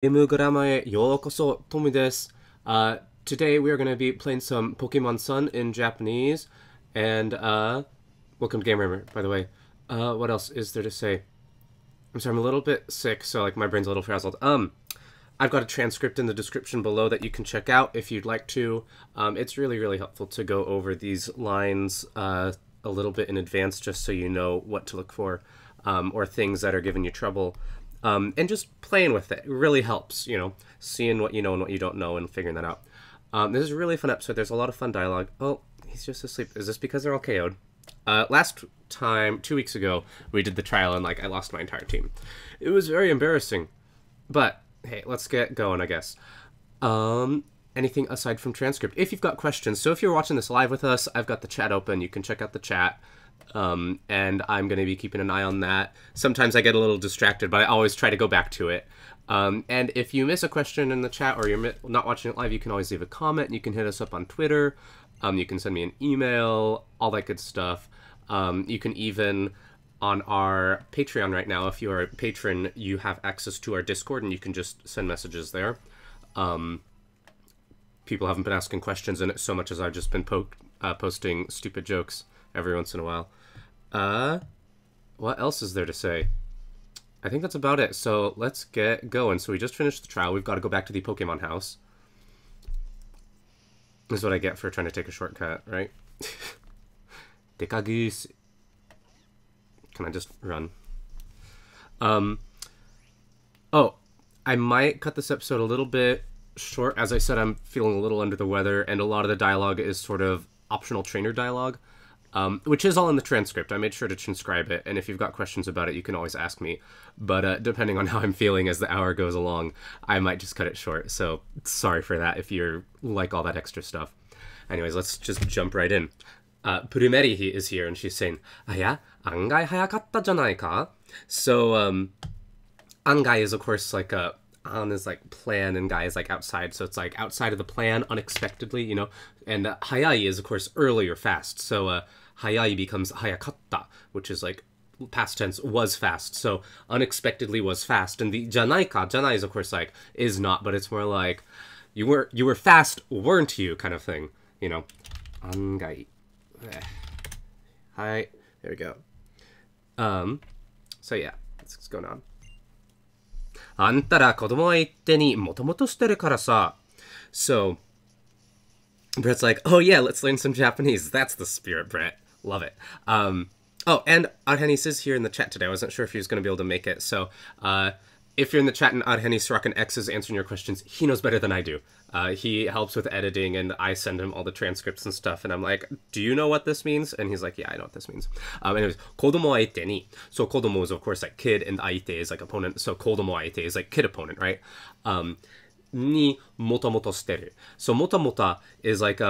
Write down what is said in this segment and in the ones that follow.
Imugurama e yokoso, Tomi desu. Today we are going to be playing some Pokemon Sun in Japanese, and welcome to Game Rammer, by the way. What else is there to say? I'm sorry, I'm a little bit sick, so like my brain's a little frazzled. I've got a transcript in the description below that you can check out if you'd like to. It's really helpful to go over these lines a little bit in advance, just so you know what to look for, or things that are giving you trouble. And just playing with it really helps, you know, seeing what you know and what you don't know and figuring that out. This is a really fun episode. There's a lot of fun dialogue. Oh, he's just asleep. Is this because they're all KO'd? Last time, 2 weeks ago, we did the trial and, like, I lost my entire team. It was very embarrassing. But, hey, let's get going, I guess. Anything aside from transcript? If you've got questions, so if you're watching this live with us, I've got the chat open. You can check out the chat. And I'm going to be keeping an eye on that. Sometimes I get a little distracted, but I always try to go back to it. And if you miss a question in the chat or you're not watching it live, you can always leave a comment. You can hit us up on Twitter. You can send me an email, all that good stuff. You can even, on our Patreon right now, if you are a patron, you have access to our Discord, and you can just send messages there. People haven't been asking questions in it so much as I've just been posting stupid jokes every once in a while. What else is there to say? I think that's about it. So let's get going. So we just finished the trial. We've got to go back to the Pokemon house. This is what I get for trying to take a shortcut, right? Dekagoose. Can I just run? Oh, I might cut this episode a little bit short. As I said, I'm feeling a little under the weather, and a lot of the dialogue is sort of optional trainer dialogue. Which is all in the transcript. I made sure to transcribe it, and if you've got questions about it, you can always ask me. But depending on how I'm feeling as the hour goes along, I might just cut it short. So sorry for that if you're like all that extra stuff. Anyways, let's just jump right in. Purumeri is here, and she's saying, "Aya, angai hayakatta janai ka?" So, angai is, of course, like a... An is like plan, and gai is like outside, so it's like outside of the plan, unexpectedly, you know. And hayai is, of course, early or fast. So hayai becomes hayakatta, which is like past tense, was fast. So unexpectedly was fast. And the janai ka, janai is, of course, like is not, but it's more like you were fast, weren't you, kind of thing, you know. Angai. Hi, there we go. So yeah, that's what's going on. あんたら子供相手にもともとしてるからさ. So, Brett's like, oh yeah, let's learn some Japanese. That's the spirit, Brett. Love it. Oh, and Arhenis is here in the chat today. I wasn't sure if he was going to be able to make it. So, if you're in the chat and Arhenis rockin' X is answering your questions, he knows better than I do. He helps with editing, and I send him all the transcripts and stuff, and I'm like, do you know what this means? And he's like, yeah, I know what this means. Anyways, kodomo aite ni. So kodomo is, of course, like kid, and aite is like opponent. So kodomo aite is like kid opponent, right? Ni motomoto shiteru. So motomota is like,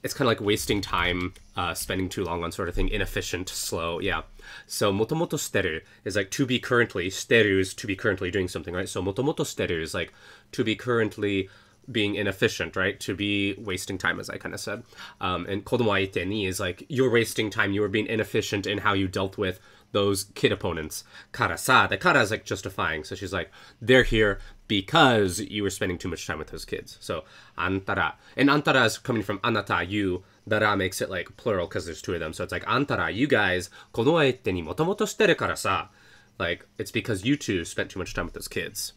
it's kind of like wasting time, spending too long on sort of thing, inefficient, slow, yeah. So motomoto shiteru is like to be currently, shiteru is to be currently doing something, right? So motomoto shiteru is like to be currently being inefficient, right? To be wasting time, as I kind of said. And kodomo aite ni is like you're wasting time, you were being inefficient in how you dealt with those kid opponents. Kara sa, the kara is like justifying. So she's like, they're here because you were spending too much time with those kids. So antara. And antara is coming from anata, you. Dara makes it like plural because there's two of them. So it's like antara, you guys, kono aite ni motomoto shiteru kara sa. Like, it's because you two spent too much time with those kids.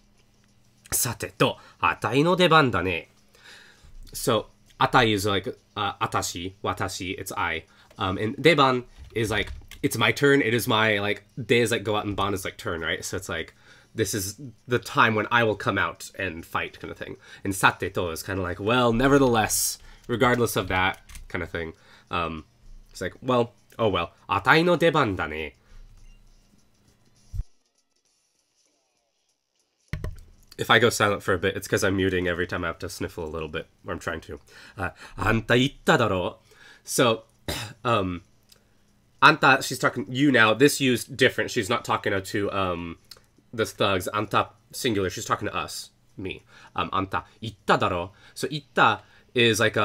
Sate to, atai no deban da ne. So, atai is like atashi, watashi, it's I. And deban is like, it's my turn, it is my, like, de is like go out, and ban is like turn, right? So it's like, this is the time when I will come out and fight, kind of thing. And sate to is kind of like, well, nevertheless, regardless of that, kind of thing. It's like, well, oh well, atai no deban da ne. If I go silent for a bit, it's because I'm muting every time I have to sniffle a little bit, or I'm trying to. Anta itta daro. So, anta, she's talking you now. This used different. She's not talking to the thugs. Anta singular. She's talking to us, me. Anta itta daro. So itta is like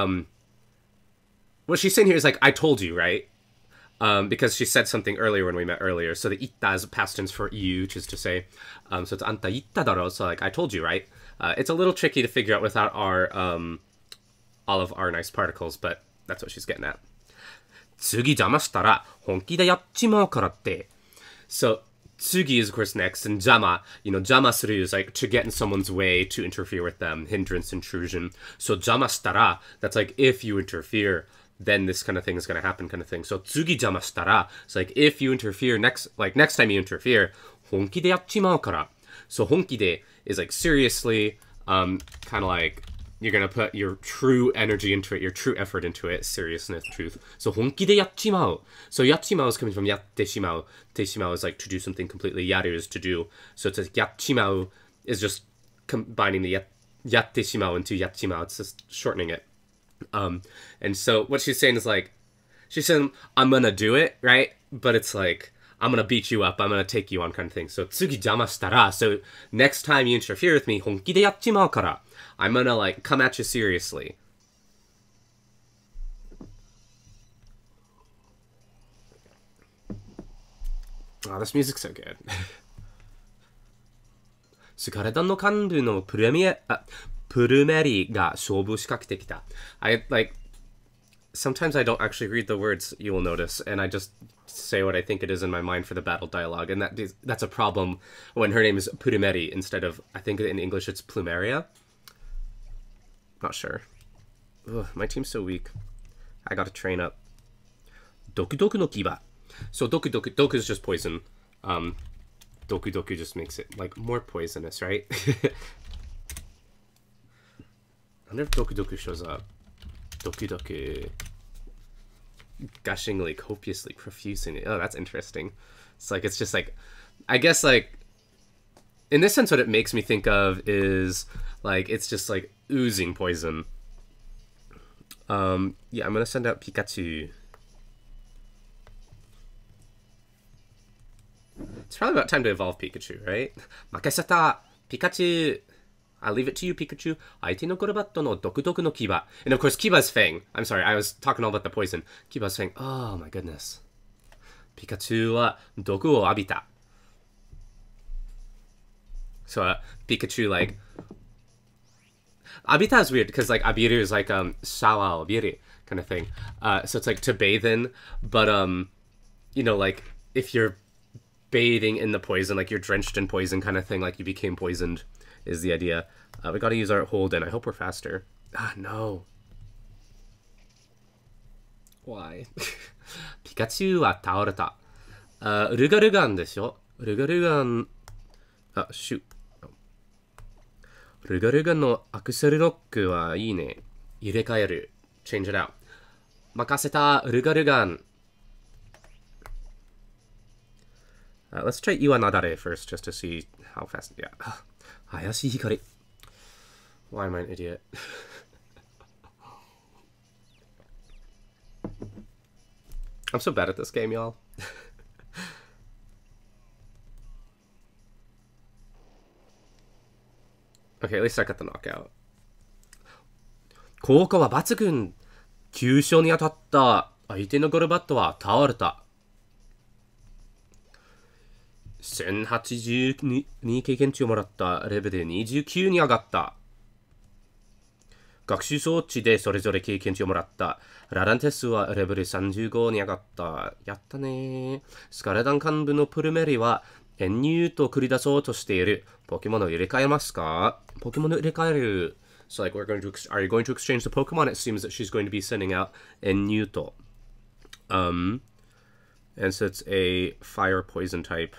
what she's saying here is like I told you, right? Because she said something earlier when we met earlier. So the itta is past tense for you, which is to say, so it's anta itta daro, so like, I told you, right? It's a little tricky to figure out without our all of our nice particles, but that's what she's getting at. 次邪魔したら本気でやっちまうからって。So, 次 is of course next, and jama, jama suru is like to get in someone's way, to interfere with them, hindrance, intrusion. So, jama shitara, that's like if you interfere, then this kind of thing is going to happen kind of thing. So, 次邪魔したら, it's like if you interfere, next time you interfere, 本気でやっちまうから. So, 本気で is like seriously, kind of like, you're going to put your true energy into it, your true effort into it, seriousness, truth. So, 本気でやっちまう. So, やっちまう is coming from やってしまう. てしまう is like to do something completely. やる is to do. So, it's like やっちまう is just combining the やってしまう into やっちまう. It's just shortening it. And so, what she's saying is like, she's saying, I'm going to do it, right? But it's like, I'm going to beat you up. I'm going to take you on kind of thing. So, 次邪魔したら, so next time you interfere with me, 本気でやっちまうから. I'm going to like come at you seriously. Oh, this music's so good. スカレダンの幹部のプルメリが勝負仕掛けてきた. I like, sometimes I don't actually read the words, you will notice, and I just say what I think it is in my mind for the battle dialogue, and that's a problem when her name is Purumeri instead of, I think in English it's Plumeria. Not sure. Ugh, my team's so weak. I gotta train up. Doku Doku no Kiba. So Doku is just poison. Doku Doku just makes it like more poisonous, right? I wonder if Doku Doku shows up. Doku Doku. Gushingly, copiously, profusely. Oh, that's interesting. It's just like, I guess like, in this sense, what it makes me think of is like, it's just like oozing poison. Yeah, I'm gonna send out Pikachu. It's probably about time to evolve Pikachu, right? Makaseta, Pikachu. I'll leave it to you, Pikachu. 相手のゴルバットの毒毒の牙. And of course, Kiba's Fang. I'm sorry, I was talking all about the poison. Kiba's Fang. Oh my goodness. Pikachu は毒を浴びた. So, Pikachu, like... Abita is weird, because, like, abiru is like, shawa abiru kind of thing. So it's like to bathe in, but, like, if you're bathing in the poison, like you're drenched in poison kind of thing, like you became poisoned, is the idea. We gotta use our hold in. I hope we're faster. Ah, no. Why? Pikachu は倒れた.ルガルガンでしょ? ルガルガン... Ah, shoot. ルガルガンのアクセルロックはいいね。入れ替える. Change it out. 任せたルガルガン. Let's try Iwanadare first, just to see how fast... Yeah. Hayashi Hikari. Why am I an idiot? I'm so bad at this game, y'all. Okay, at least I got the knockout. 効果は抜群。急所に当たった相手のゴルバットは倒れた。1082経験値をもらったレベル29に上がった。学習装置でそれぞれ経験値をもらった。ラダンテスはレベル35に上がった。やったね。スカレダン幹部のプルメリは編入と繰り出そうとしている。ポケモンを入れ替えますか？ポケモンを入れ替える。So like are you going to exchange the Pokemon? It seems that she's going to be sending out Enyuto. And so it's a fire poison type.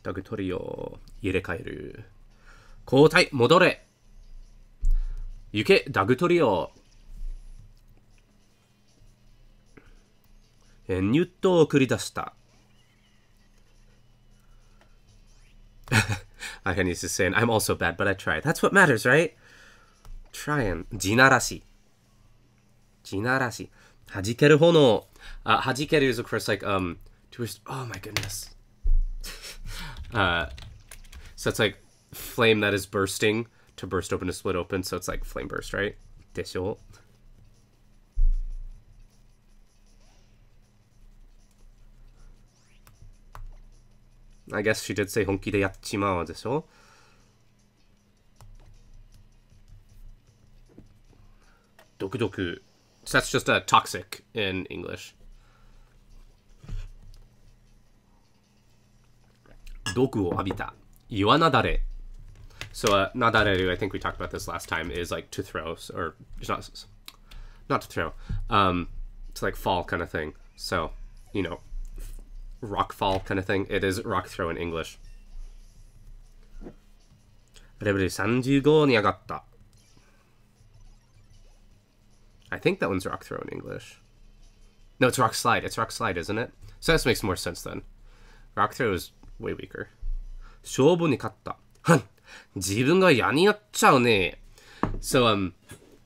ダグトリを入れ替える。交代、戻れ。行け、ダグトリオ。ニュットを繰り出した。I can use this saying, I'm also bad, but I try. That's what matters, right? Trying. 地ならし。地ならし。弾ける炎。弾ける is of course like, oh my goodness. So it's like flame that is bursting to burst open to split open, so it's like flame burst, right? でしょ? I guess she did say 本気でやっちまうでしょ? Dokudoku. So that's just toxic in English. Doku o abita. Yuanadare. So nadareru, I think we talked about this last time, is like to throw, or not to throw. It's like fall kind of thing. So, you know, rock fall kind of thing. It is rock throw in English. Level 35 に上がった. I think that one's rock throw in English. No, it's rock slide. It's rock slide, isn't it? So this makes more sense then. Rock throw is way weaker. 勝負に勝った. Han. 自分が嫌になっちゃうね. So,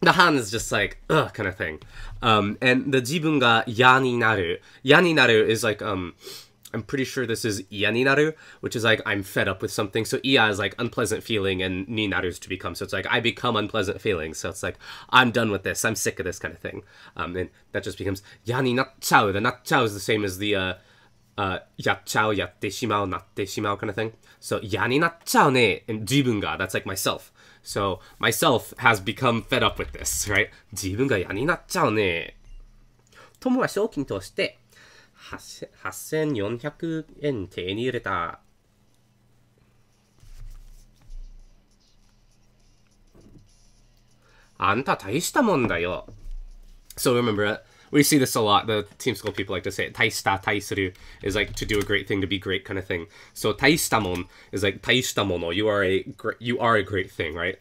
the han is just like, ugh, kind of thing. And the 自分が嫌になる. 嫌になる is like, I'm pretty sure this is 嫌になる, which is like, I'm fed up with something. So, 嫌 is like unpleasant feeling, and になる is to become. So, it's like, I become unpleasant feelings. So, it's like, I'm done with this. I'm sick of this kind of thing. And that just becomes 嫌になっちゃう. The なっちゃう is the same as the, やっちゃう, やってしまう, なってしまう kind of thing. So, 嫌になっちゃうね. And 自分が, that's like myself. So, myself has become fed up with this, right? 自分が嫌になっちゃうね. 友は賞金として、8400円手に入れた. あんた大したもんだよ. So remember, we see this a lot. The team school people like to say it. 大した, 大する is like to do a great thing, to be great kind of thing. So 大したもん is like 大したもの. You are a great thing, right?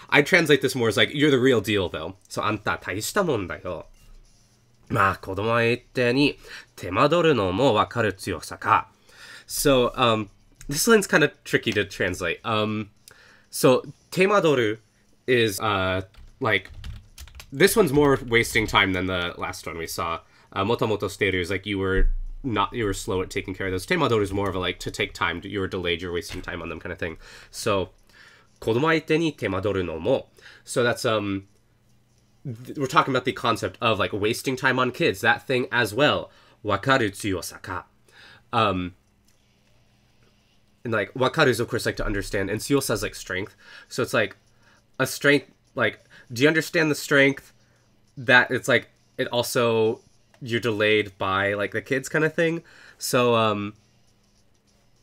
I translate this more as like, you're the real deal though. So あんた大したもんだよ. まあ子供は言ったように手間取るのもわかる強さか. So this line's kind of tricky to translate. So 手間取る is like, this one's more wasting time than the last one we saw. Motomoto steru is like you were slow at taking care of those. Temadoru is more of a like to take time. You were delayed. You're wasting time on them kind of thing. So, 子供相手に手間取るのも. So that's we're talking about the concept of like wasting time on kids. That thing as well. Wakaru tsuyosa ka. And like wakaru is of course like to understand, and tsuyosa is like strength. So it's like a strength. Like, do you understand the strength that it's like, it also, you're delayed by, like, the kids kind of thing? So,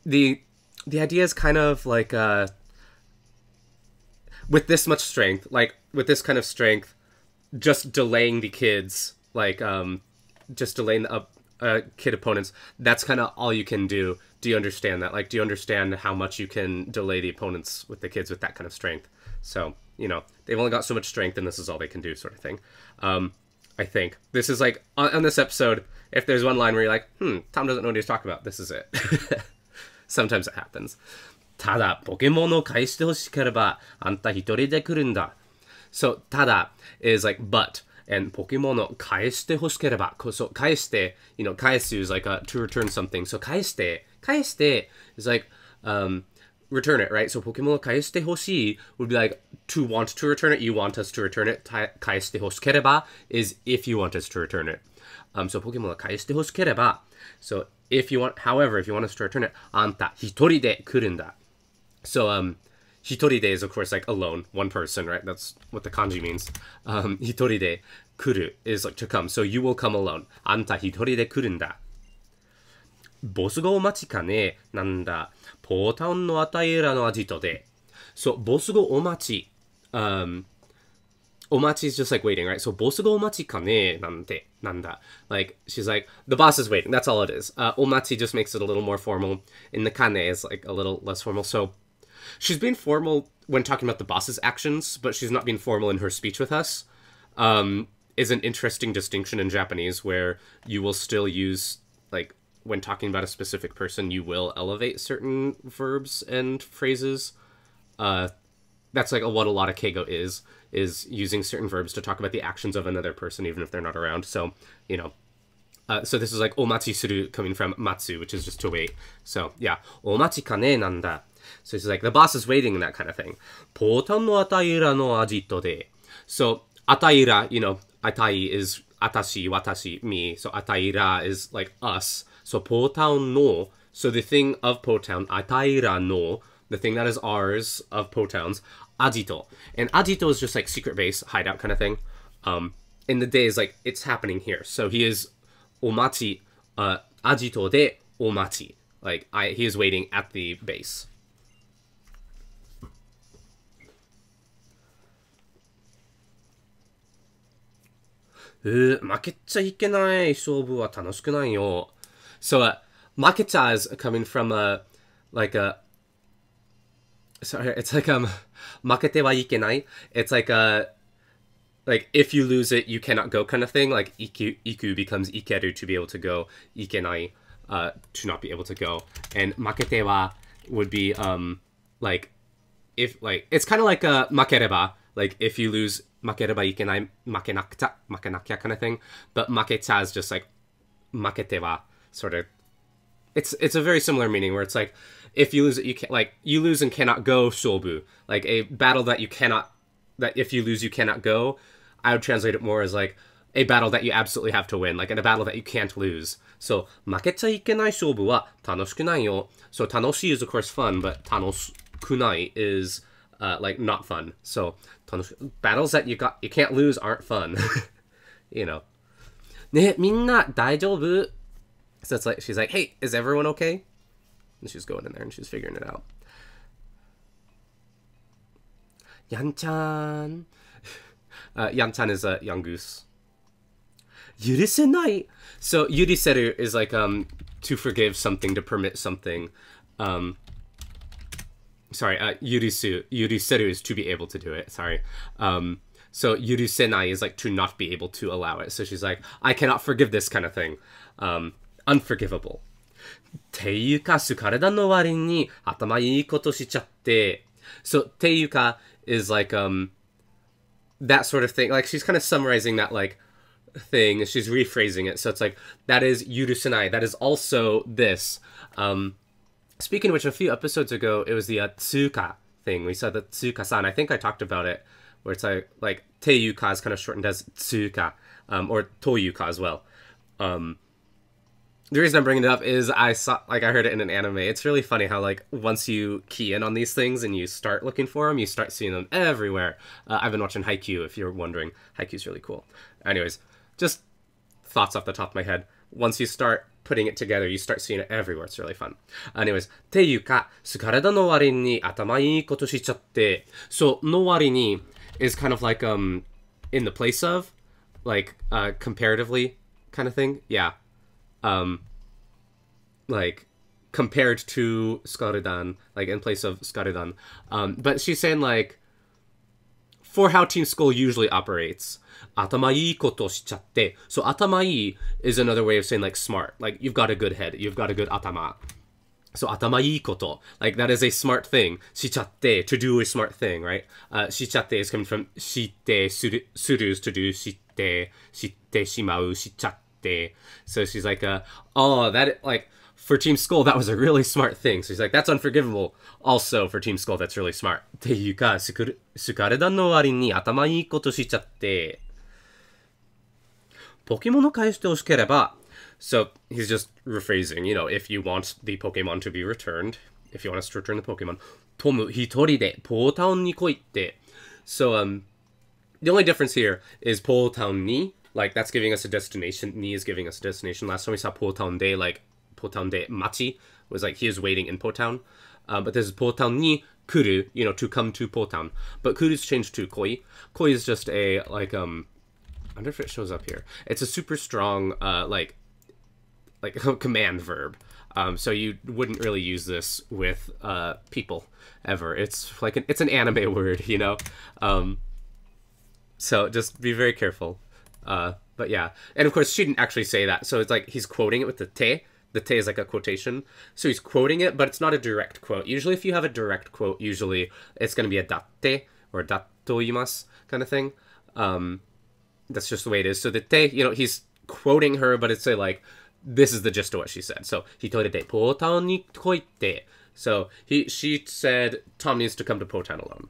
the idea is kind of like, with this much strength, like, with this kind of strength, just delaying the kids, like, just delaying the kid opponents, that's kind of all you can do. Do you understand that? Like, do you understand how much you can delay the opponents with the kids with that kind of strength? So, you know, they've only got so much strength and this is all they can do, sort of thing. I think. This is like, on this episode, if there's one line where you're like, Tom doesn't know what he's talking about, this is it. Sometimes it happens. ただ、ポケモンを返してほしければ、あんた一人で来るんだ. So, ただ is like, but. And ポケモンを返してほしければ. So, 返して, you know, 返す is like to return something. So, 返して is like, return it, right? So, ポケモンを返してほしい would be like, to want to return it, you want us to return it. 返してほしければ is if you want us to return it. So, ポケモンを返してほしければ. So, however, if you want us to return it, あんた一人で来るんだ. So, 一人で is of course like alone, one person, right? That's what the kanji means. 一人で来る is like to come. So, you will come alone. あんた一人で来るんだ. ボスがお待ちかねなんだ。ポータウンのあたいらのアジトで. So, ボスがお待ち. お待ち is just like waiting, right? So, ボスがお待ちかねなんて、なんだ. Like, she's like, the boss is waiting. That's all it is. お待ち just makes it a little more formal. And the kane is like a little less formal. So, she's being formal when talking about the boss's actions, but she's not being formal in her speech with us. Is an interesting distinction in Japanese where you will still use, like, when talking about a specific person, you will elevate certain verbs and phrases. That's like what a lot of keigo is using certain verbs to talk about the actions of another person, even if they're not around. So, you know, so this is like omachi suru coming from matsu, which is just to wait. So, yeah, omachi kane nanda. So it's like, the boss is waiting and that kind of thing. Potan no ataira no ajito de. So, ataira, you know, atai is atashi, watashi, me. So, ataira is like us. So, Potown no. So, the thing of Potown, ataira no, the thing that is ours of Potowns, ajito. And ajito is just like secret base, hideout kind of thing. in the days, like, it's happening here. So he is omachi, ajito de omachi. Like, he is waiting at the base. So, makecha is coming from like a, sorry, it's like makete wa ikenai. It's like if you lose it, you cannot go kind of thing. Like iku becomes ikeru, to be able to go, ikenai to not be able to go, and makete wa would be like if, like, it's kind of like makereba, like if you lose, makereba ikenai, makenakya kind of thing. But makecha is just like makete wa, sort of. It's a very similar meaning, where it's like, if you lose it, you can't, like, you lose and cannot go, shobu. Like a battle that you cannot, that if you lose you cannot go. I would translate it more as like a battle that you absolutely have to win, like in a battle that you can't lose. So, makecha ikenai shobu wa tanoshikunai yo. So, tanoshi is of course fun, but tanoshikunai is like not fun. So, battles that you can't lose aren't fun. You know. Ne, minna daijoubu? So it's like, she's like, hey, is everyone okay? And she's going in there and she's figuring it out. Yan-chan. Yan-chan is a young goose. Yurisenai. So yuriseru is like to forgive something, to permit something. Sorry, yuriseru is to be able to do it. Sorry. So yurisenai is like to not be able to allow it. So she's like, I cannot forgive this kind of thing. Unforgivable. ていうか、体の割に頭いいことしちゃって。So, ていうか is like, that sort of thing. Like, she's kind of summarizing that, like, thing. She's rephrasing it. So it's like, that is yurusenai. That is also this. Speaking of which, a few episodes ago, it was the tsuka thing. We saw the tsuka-san. I think I talked about it, where it's like teiyuka is kind of shortened as tsuka, or toyuka as well. The reason I'm bringing it up is I heard it in an anime. It's really funny how, like, once you key in on these things and you start looking for them, you start seeing them everywhere. I've been watching Haikyuu, if you're wondering. Haikyuu's really cool. Anyways, just thoughts off the top of my head. Once you start putting it together, you start seeing it everywhere. It's really fun. Anyways, ていうか、体の割に頭いいことしちゃって。So, の割に is kind of like, in the place of, like, comparatively kind of thing. Yeah. Like, compared to Skarudan, like, in place of Skarudan. But she's saying, like, for how Team Skull usually operates, 頭いいことしちゃって. So, 頭いい is another way of saying, like, smart. Like, you've got a good head. You've got a good atama. So, 頭いいこと. Like, that is a smart thing. しちゃって, to do a smart thing, right? しちゃって is coming from して, suru is to do, してしまう, しちゃって. So, she's like, oh, that, like, for Team Skull, that was a really smart thing. So he's like, that's unforgivable. Also, for Team Skull, that's really smart. ていうか、体の割に頭いいことしちゃって。ポケモンを返してほしければ。So, he's just rephrasing, you know, if you want the Pokemon to be returned, if you want us to return the Pokemon, トム一人でポータウンに来いって。So, the only difference here is ポータウンに, like, that's giving us a destination. Ni is giving us a destination. Last time we saw ポータウンで, like, Potown de Machi was like he is waiting in Potown. But this is Potown ni kuru, you know, to come to Potown. But kuru's changed to koi. Koi is just a, like, I wonder if it shows up here. It's a super strong, like command verb. So you wouldn't really use this with people ever. It's like it's an anime word, you know. So just be very careful. But yeah, and of course she didn't actually say that. So it's like he's quoting it with the te. The te is like a quotation. So he's quoting it, but it's not a direct quote. Usually if you have a direct quote, usually it's going to be a datte or dattoimasu kind of thing. That's just the way it is. So the te, you know, he's quoting her, but it's like, this is the gist of what she said. So, hitorite Potown ni koite. So, she said Tom needs to come to Potown alone.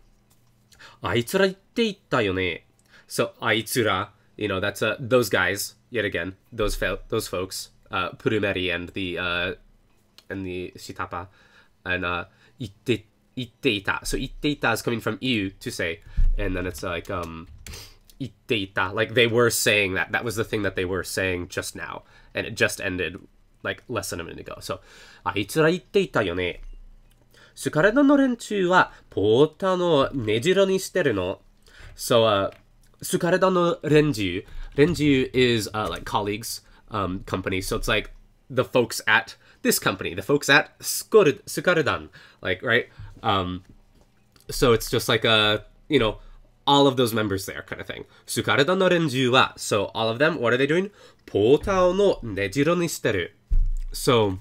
Aitsura itte itta yo ne. So, aitsura, you know, that's those guys, yet again, those folks. Purumeri and the Shitapa, and itte ita. So itte ita is coming from iu, to say, and then it's like itteita. Like, they were saying that. That was the thing that they were saying just now. And it just ended, like, less than a minute ago. So, あいつら言っていたよね。スカルダの連中は、ポータの根城にしてるの。So, スカルダの連中 is, like, colleagues, company. So it's like the folks at this company, the folks at Sukarudan, like, right? So it's just like you know, all of those members there kind of thing. Sukarudan no renju wa, so all of them, what are they doing? Pōtao no nejiro ni shiteru. So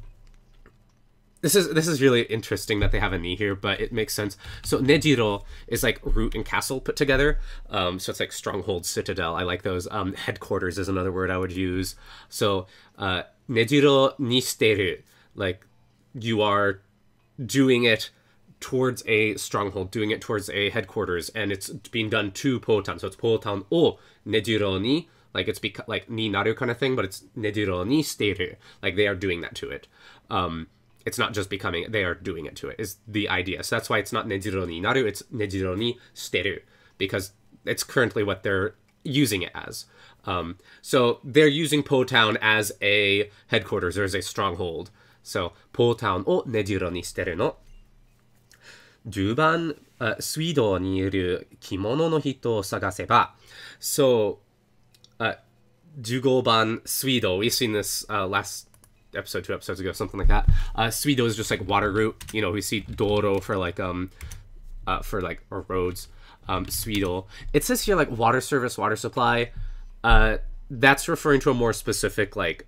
this is really interesting that they have a ni here, but it makes sense. So nejiro is like root and castle put together. So it's like stronghold, citadel. I like those. Headquarters is another word I would use. So nejiro ni shiteru, like you are doing it towards a stronghold, doing it towards a headquarters, and it's being done to Potan. So it's Potan o nejiro ni, like it's like ni naru kind of thing, but it's nejiro ni shiteru, like they are doing that to it. It's not just becoming, they are doing it to it, is the idea. So that's why it's not nejiro ni naru, it's nejiro ni shiteru, because it's currently what they're using it as. So they're using Potown as a headquarters, or as a stronghold. So, Potown o nejiro ni shiteru no. 10番、水道にいる着物の人を探せば。So, 15番、水道. We've seen this last episode, 2 episodes ago, something like that. Suido is just like water route. You know, we see Doro for like or roads. Suido. It says here like water service, water supply. That's referring to a more specific like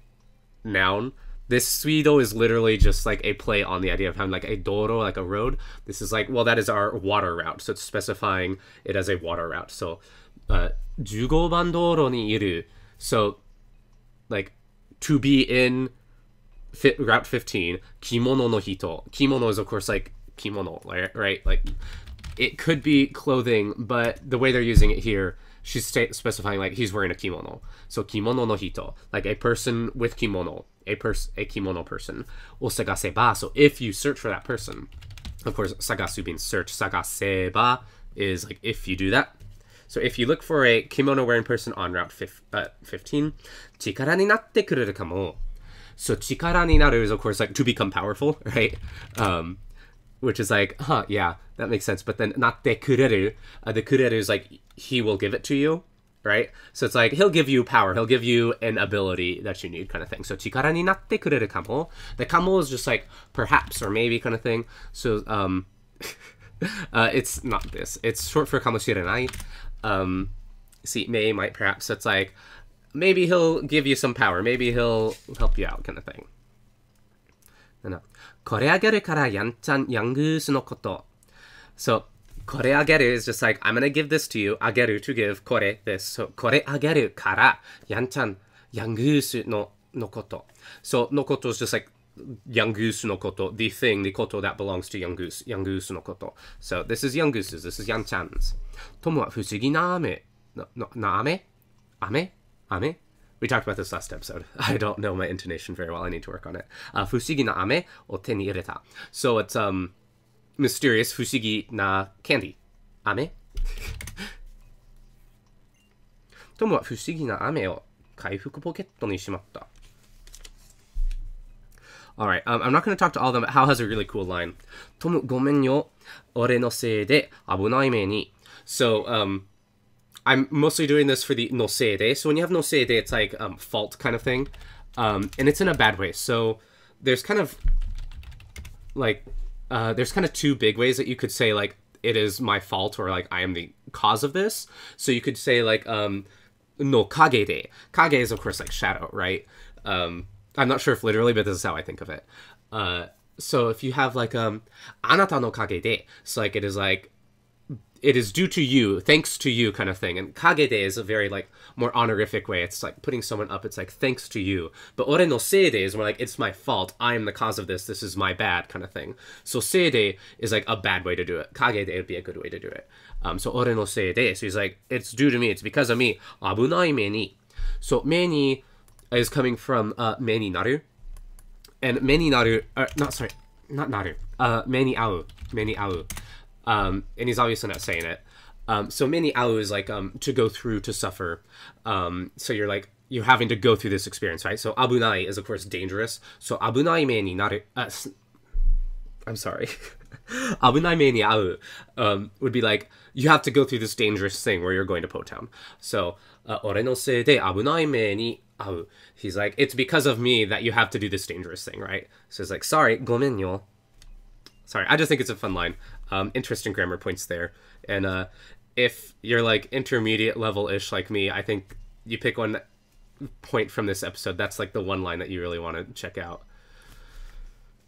noun. This Suido is literally just like a play on the idea of having like a Doro, like a road. This is like, well, that is our water route. So it's specifying it as a water route. So, 15番道路にいる. So, like, to be in Route 15, kimono no hito. Kimono is, of course, like, kimono, right? Like, it could be clothing, but the way they're using it here, she's specifying, like, he's wearing a kimono. So, kimono no hito. Like, a person with kimono. A kimono person. O sagaseba. So, if you search for that person, of course, sagasu means search. Sagaseba is, like, if you do that. So, if you look for a kimono-wearing person on Route 15, chikara ni natte kureru kamo. So, chikara ni naru is, of course, like, to become powerful, right? Which is like, yeah, that makes sense. But then, natte kureru, the kureru is like, he will give it to you, right? So, it's like, he'll give you power. He'll give you an ability that you need kind of thing. So, chikara ni natte kureru kamo. The kamo is just like, perhaps, or maybe kind of thing. So, it's not this. It's short for kamoshirenai. See, may, might, perhaps. So it's like, maybe he'll give you some power. Maybe he'll help you out, kind of thing. No. Kore ageru kara yanchan yangusu no koto. So, kore ageru is just like, I'm gonna give this to you. Ageru, to give. Kore, this. So, kore ageru kara yanchan yangusu no koto. So, no koto is just like, Yangusu no koto, the thing, the koto that belongs to Yangusu no koto. So this is Yangusu's, this is Yanchan's. Tomo wa fushigi na ame. Na ame? Ame? We talked about this last episode. I don't know my intonation very well, I need to work on it. Fushigi na ame o te ni ireta. So it's mysterious, fushigi na candy. Ame? Tomo wa fushigi na ame o kaifuku poketto ni shimatta. Alright, I'm not going to talk to all of them, but Hao has a really cool line. Tomu gomen yo, ore no sei de abunai me ni. So, I'm mostly doing this for the no sei de. So when you have no sei de, it's like fault kind of thing. And it's in a bad way. So there's kind of like, there's kind of two big ways that you could say like, it is my fault, or like, I am the cause of this. So you could say like, no kage de. Kage is of course like shadow, right? I'm not sure if literally, but this is how I think of it. So if you have like, anata no kage de, so like, it is due to you, thanks to you kind of thing. And kage de is a very like, more honorific way. It's like putting someone up, it's like, thanks to you. But ore no sei de is more like, it's my fault, I am the cause of this is my bad kind of thing. So sei de is like a bad way to do it. Kage de would be a good way to do it. So ore no sei de, so he's like, it's due to me, it's because of me. Abunai me ni. So me ni is coming from me ni naru, and me ni naru, not naru, me ni au, and he's obviously not saying it. So many au is like to go through, to suffer. So you're having to go through this experience, right? So abunai is of course dangerous. So abunai me ni naru. I'm sorry. Abunai me ni au would be like you have to go through this dangerous thing where you're going to Po Town. So ore no sei de abunai me ni au. He's like, it's because of me that you have to do this dangerous thing, right? So it's like, sorry, gomen yo. Sorry, I just think it's a fun line. Interesting grammar points there. And if you're like intermediate level-ish like me, I think you pick one point from this episode. That's like the one line that you really want to check out.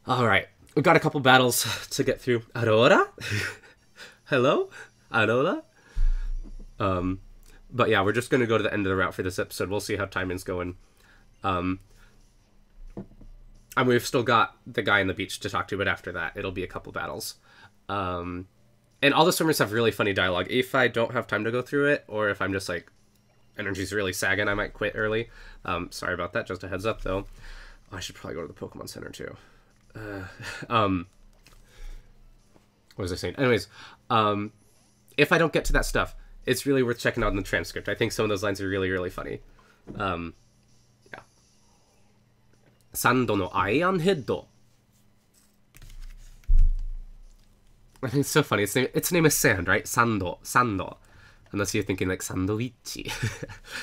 All right, we've got a couple battles to get through. Aurora? Hello? Aurora? But yeah, we're just going to go to the end of the route for this episode. We'll see how timing's going. And we've still got the guy on the beach to talk to, but after that, it'll be a couple battles. And all the swimmers have really funny dialogue. If I don't have time to go through it, or if I'm just like, energy's really sagging, I might quit early. Sorry about that, just a heads up though. I should probably go to the Pokemon Center too. What was I saying? Anyways, if I don't get to that stuff, it's really worth checking out in the transcript. I think some of those lines are really, really funny. Yeah. Sando no Iron Head. I think it's so funny. Its name is Sand, right? Sando. Unless you're thinking like sandwich.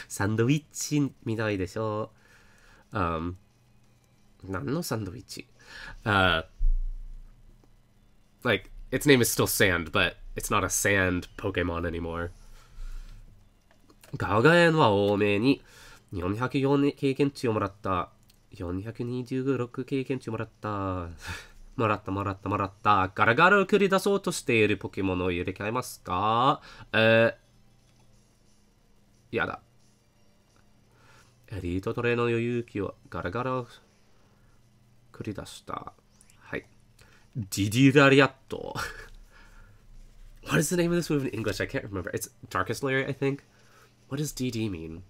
Sandwich みたいでしょ。何のサンドイッチ? Like, its name is still Sand, but it's not a sand Pokemon anymore. ガガエンは多めに404経験値をもらった。426経験値をもらった。もらった。ガラガラを繰り出そうとしているポケモンを入れ替えますか？やだ。エリートトレーの余裕気をガラガラを繰り出した。はい。ディディラリアット。What is the name of this move in English? I can't remember. It's Darkest Lair, I think. What does DD mean?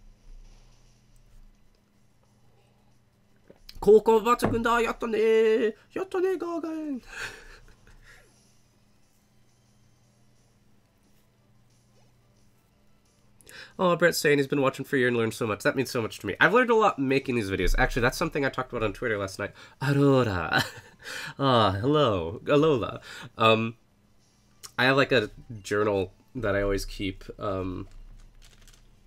高校抜群だ、やったねー、ガーガン。Oh, Brett's saying he's been watching for a year and learned so much. That means so much to me. I've learned a lot making these videos. Actually, that's something I talked about on Twitter last night. Aurora. Hello. Alola. I have like a journal that I always keep.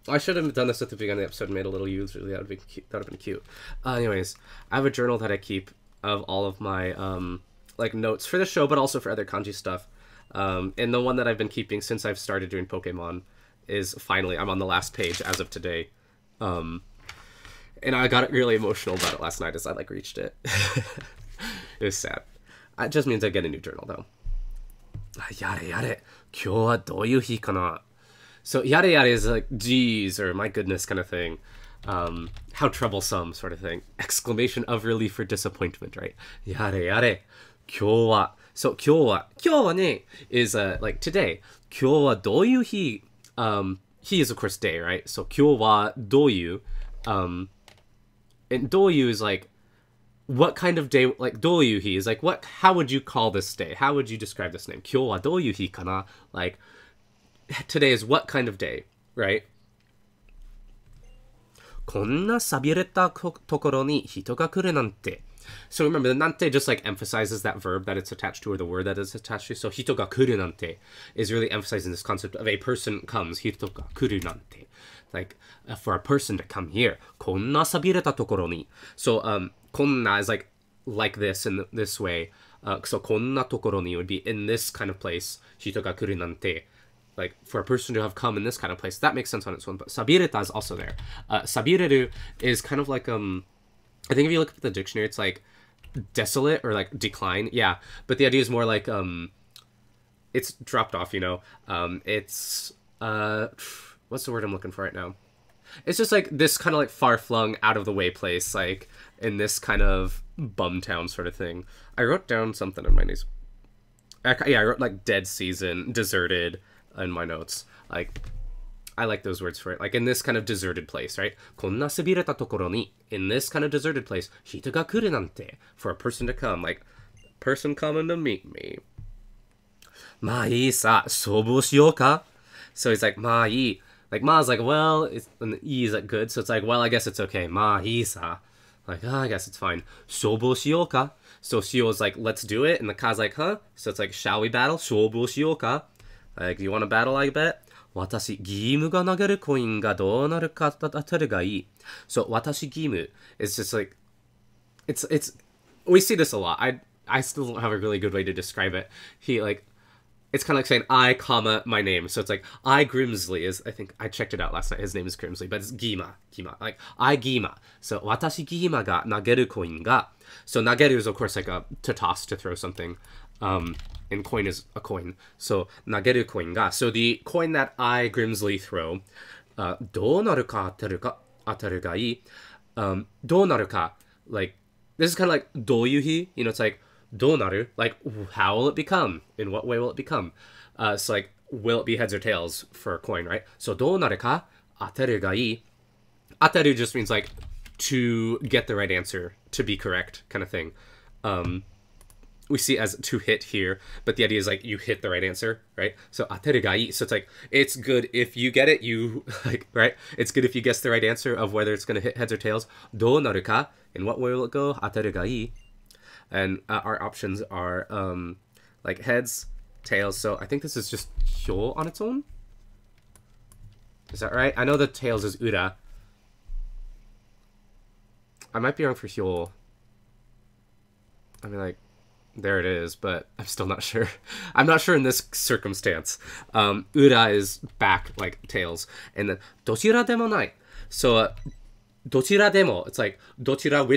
I should have done this at the beginning of the episode and made a little usually. That would be cute. That would have been cute. Anyways, I have a journal that I keep of all of my like notes for the show, but also for other kanji stuff. And the one that I've been keeping since I've started doing Pokemon is finally I'm on the last page as of today. And I got really emotional about it last night as I like reached it. It was sad. It just means I get a new journal though. Yare. 今日はどういう日かな? So yare yare is like geez or my goodness kind of thing. How troublesome sort of thing. Exclamation of relief or disappointment, right? Yare yare. 今日は. So 今日はね is like today. 今日はどういう日? He is of course day, right? So 今日はどういう and どういう is like what kind of day, like どういう日 is like what, how would you call this day? How would you describe this name? 今日はどういう日かな? Like today is what kind of day, right? こんな寂れたところに人が来るなんて. So remember, the nante just like emphasizes that verb that it's attached to or the word that it's attached to. So hito ga kuru nante is really emphasizing this concept of a person comes. Hito ga kuru nante. Like for a person to come here. Konna sabireta tokoro ni. So konna is like this in this way. So konna tokoro ni would be in this kind of place. Hito ga kuru nante. Like, for a person to have come in this kind of place. That makes sense on its own. But sabireta is also there. Sabireru is kind of like, I think if you look at the dictionary, it's like desolate or like decline. Yeah. But the idea is more like, it's dropped off, you know. It's, what's the word I'm looking for right now? It's just like this kind of like far-flung, out-of-the-way place, like in this kind of bum town sort of thing. I wrote down something in my notes. Yeah, I wrote like dead season, deserted, in my notes. Like, I like those words for it. Like, in this kind of deserted place, right? こんな寂れたところに in this kind of deserted place, 人が来るなんて for a person to come. Like, person coming to meet me. まあいいさ、勝負をしようか? So he's like, ma yi. Like, ma's like, well, and the e is like good. So it's like, well, I guess it's okay. Ma yi sa. Like, oh, I guess it's fine. Shobo shioka. So shio is like, let's do it. And the ka's like, huh? So it's like, shall we battle? Shobo shioka. Like, do you want to battle, I bet? Watashi gimu ga nageru coin ga dou naru ka ataru ga ii. So, watashi gimu is just like, it's, we see this a lot. I still don't have a really good way to describe it. He, like, it's kind of like saying I, comma, my name. So it's like, I Grimsley is, I think, I checked it out last night. His name is Grimsley, but it's Gima. Like, I Gima. So, watashi Gima ga nageru coin ga. So, nageru is, of course, like to toss, to throw something. And coin is a coin. So, nageru coin ga. So, the coin that I, Grimsley, throw, dou naru ka ataru ga ii. Dou naru ka, like, this is kind of like douyuhi. You know, it's like, donaru, like, how will it become? In what way will it become? So, like, will it be heads or tails for a coin, right? So, donaru ka ataru ga ii. Ataru just means, like, to get the right answer, to be correct, kind of thing. We see as to hit here, but the idea is, like, you hit the right answer, right? So, ataru ga ii. So, it's like, it's good if you get it, you, like, right? It's good if you guess the right answer of whether it's going to hit heads or tails. Donaru ka, in what way will it go? Ataru ga ii. And our options are like heads, tails. So I think this is just hyo on its own. Is that right? I know the tails is ura. I might be wrong for hyo. I mean, like, there it is, but I'm still not sure. I'm not sure in this circumstance. Ura is back, like tails. And then dochira demo nai. So dochira demo, it's like dochira,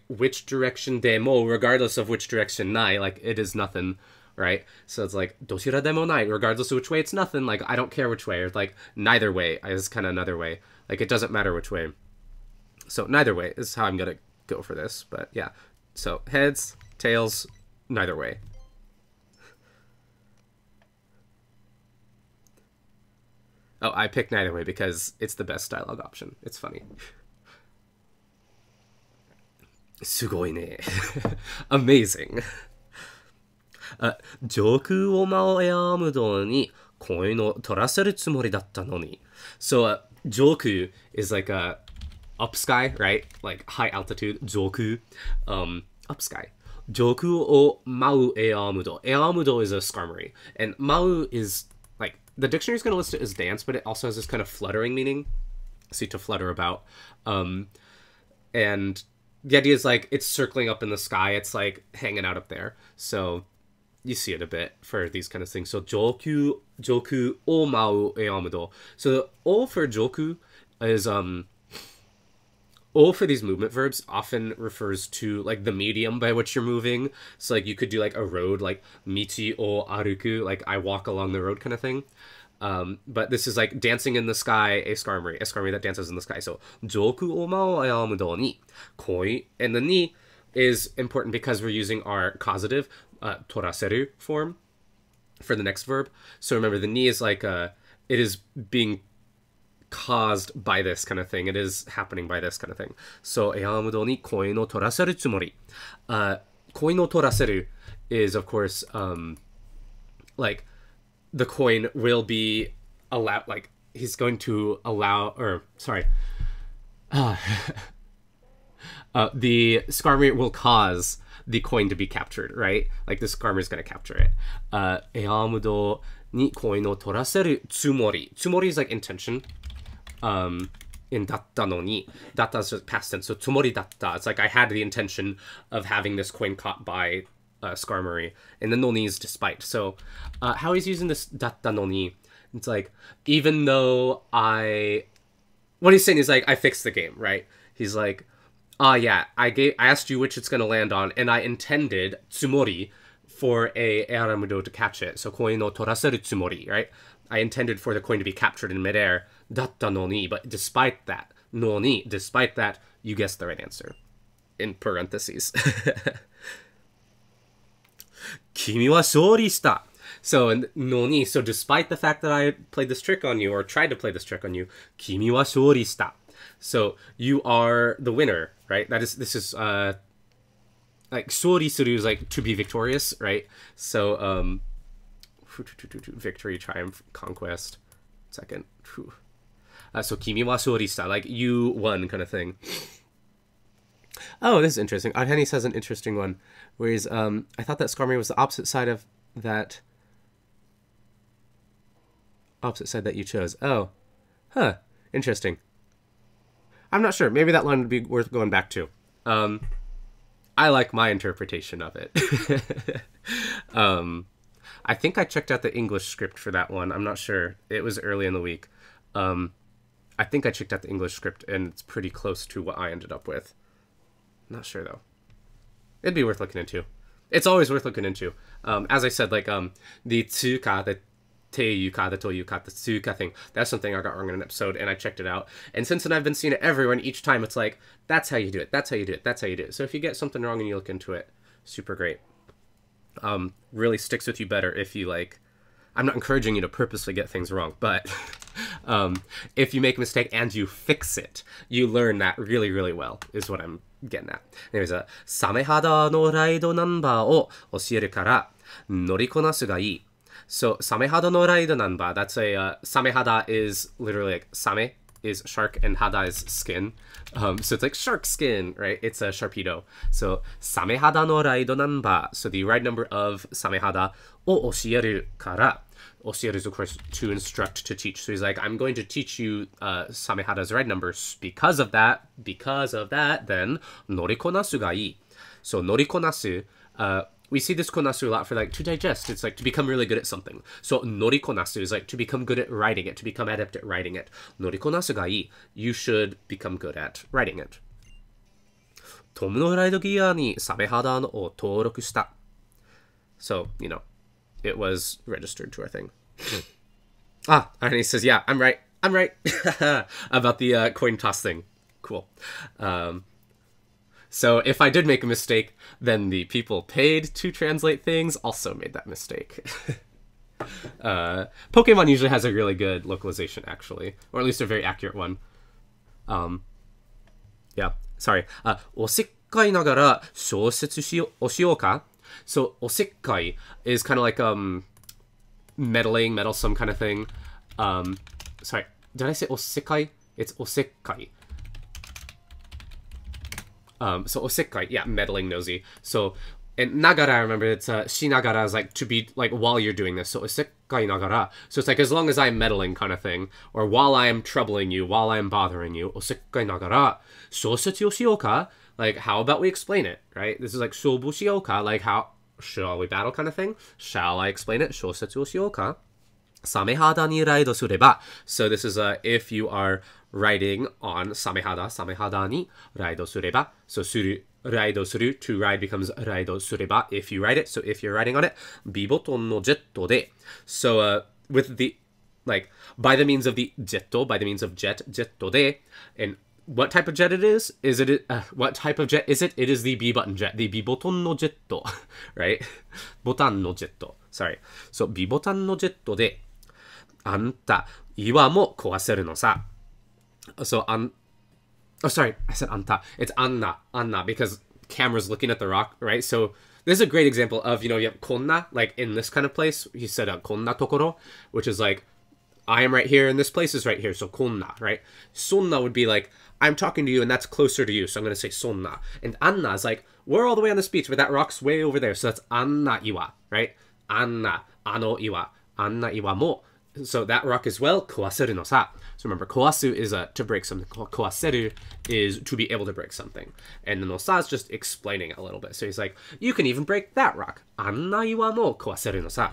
which direction demo, regardless of which direction nai, like, it is nothing, right? So it's like, dochira demo nai, regardless of which way, it's nothing. Like, I don't care which way. Or, like, neither way is kind of another way. Like, it doesn't matter which way. So neither way is how I'm going to go for this. But, yeah. So, heads, tails, neither way. Oh, I picked neither way because it's the best dialogue option. It's funny. すごいね。Amazing. 上空を拝むのに声の取らせるつもりだったのに。So, 上空 is like a up sky, right? Like high altitude. 上空. Up sky. 上空を舞う拝むの. 拝むの is a skarmory. And 舞う is, like, the dictionary is going to list it as dance, but it also has this kind of fluttering meaning. See, to flutter about. And the idea is, like, it's circling up in the sky. It's, like, hanging out up there. So, you see it a bit for these kind of things. So, joku o mau eamudo. So, o for joku is, o for these movement verbs often refers to, like, the medium by which you're moving. So, like, you could do, like, a road, like, michi o aruku, like, I walk along the road kind of thing. But this is like dancing in the sky, a skarmory that dances in the sky. So, joku o mao ayamudo ni koi. And the ni is important because we're using our causative, toraseru form for the next verb. So remember, the ni is like, it is being caused by this kind of thing. It is happening by this kind of thing. So, ayamudo ni koi no toraseru tsumori. Koi no toraseru is, of course, like, the coin will be allowed, like, he's going to allow, or, sorry, the skarmory will cause the coin to be captured, right? Like, the skarmory is going to capture it. Eamudo ni coin o toraseru tsumori. Tsumori is, like, intention. In datta no ni. Datta is just past tense, so tsumori datta. It's like, I had the intention of having this coin caught by skarmory, and the noni is despite. So how he's using this datta noni, it's like, even though what he's saying is, like, I fixed the game, right? He's like, yeah, I asked you which it's going to land on, and I intended tsumori for a earamudo to catch it. So koi no toraseru tsumori, right? I intended for the coin to be captured in midair, datta noni, but despite that, noni, despite that, you guessed the right answer. In parentheses. 君は勝利した. So, noni, so despite the fact that I played this trick on you, or tried to play this trick on you, 君は勝利した. So, you are the winner, right? This is, like, 勝利する is, like, to be victorious, right? So, victory, triumph, conquest. second. So kimi wa shorishita, like you won kind of thing. Oh, this is interesting. Henny says an interesting one. Whereas I thought that Skarmory was the opposite side of that. Opposite side that you chose. Oh. Huh. Interesting. I'm not sure. Maybe that one would be worth going back to. I like my interpretation of it. I think I checked out the English script for that one. I'm not sure. It was early in the week. I think I checked out the English script, and it's pretty close to what I ended up with. Not sure, though. It'd be worth looking into. It's always worth looking into. As I said, like, the tsuka, the teiyuka, the toyuka, the tsuka thing, that's something I got wrong in an episode, and I checked it out. And since then, I've been seeing it everywhere, and each time it's like, that's how you do it, that's how you do it, that's how you do it. So if you get something wrong and you look into it, super great. Really sticks with you better if you, like, I'm not encouraging you to purposely get things wrong, but if you make a mistake and you fix it, you learn that really, really well, is what I'm getting at. There's a samehada no raido number o osieru kara norikonasu ga ii. So samehada no raido number, that's a samehada is literally like same is shark and hada is skin. So it's like shark skin, right? It's a Sharpedo. So samehada no raido number. So the ride number of samehada o osieru kara. Osieru is, of course, to instruct, to teach. So he's like, I'm going to teach you samehada's ride numbers. Because of that, then norikonasu ga ii. So norikonasu, we see this konasu a lot for like to digest. It's like to become really good at something. So norikonasu is like to become good at writing it, to become adept at writing it. Norikonasu ga ii. You should become good at writing it. Tomu no raido gear ni samehada no o toroku shita. So, you know, it was registered to our thing. And he says, yeah, I'm right. About the coin toss thing. Cool. So if I did make a mistake, then the people paid to translate things also made that mistake. Pokemon usually has a really good localization, actually. Or at least a very accurate one. Yeah, sorry. Osekkai nagara shousetsu o shiyou ka? So osekkai is kind of like meddlesome kind of thing. Sorry, did I say osekkai? It's osekkai. So osekkai, yeah, meddling, nosy. So and nagara, I remember it's shinagara is like to be like while you're doing this. So osekkai nagara. So it's like as long as I'm meddling kind of thing, or while I am troubling you, while I am bothering you. Osekkai nagara shousetsu o shiyou ka? Like, how about we explain it, right? This is like shobu shiyou ka, like how shall we battle kind of thing. Shall I explain it? Shousetsu o shiyou ka? Samehada ni raido sureba. So this is if you are riding on samehada ni raido sureba. So suru, raido suru, to ride becomes raido sureba if you ride it. So if you're riding on it, biboton no jetto de. So with the, like, by the means of the jetto, by the means of jetto de, and what type of jet it is? What type of jet is it? It is the B button jet, the B boton no jetto, right? Botan no jetto. Sorry. So B botan no jetto de, anta iwa mo kowaseru no sa. So oh, sorry, I said anta. It's Anna, because camera's looking at the rock, right? So this is a great example of, you know, you have konna, like in this kind of place. He said konna tokoro, which is like, I am right here and this place is right here. So konna, right? Sonna would be like, I'm talking to you and that's closer to you. So I'm going to say sonna. And Anna is like, we're all the way on this beach, but that rock's way over there. So that's Anna iwa, right? Anna, ano iwa, Anna iwa mo. So that rock as well, kowaseru no sa. So remember, kowasu is to break something. Kowaseru is to be able to break something. And the no sa is just explaining a little bit. So he's like, you can even break that rock. Anna iwa mo kowaseru no sa.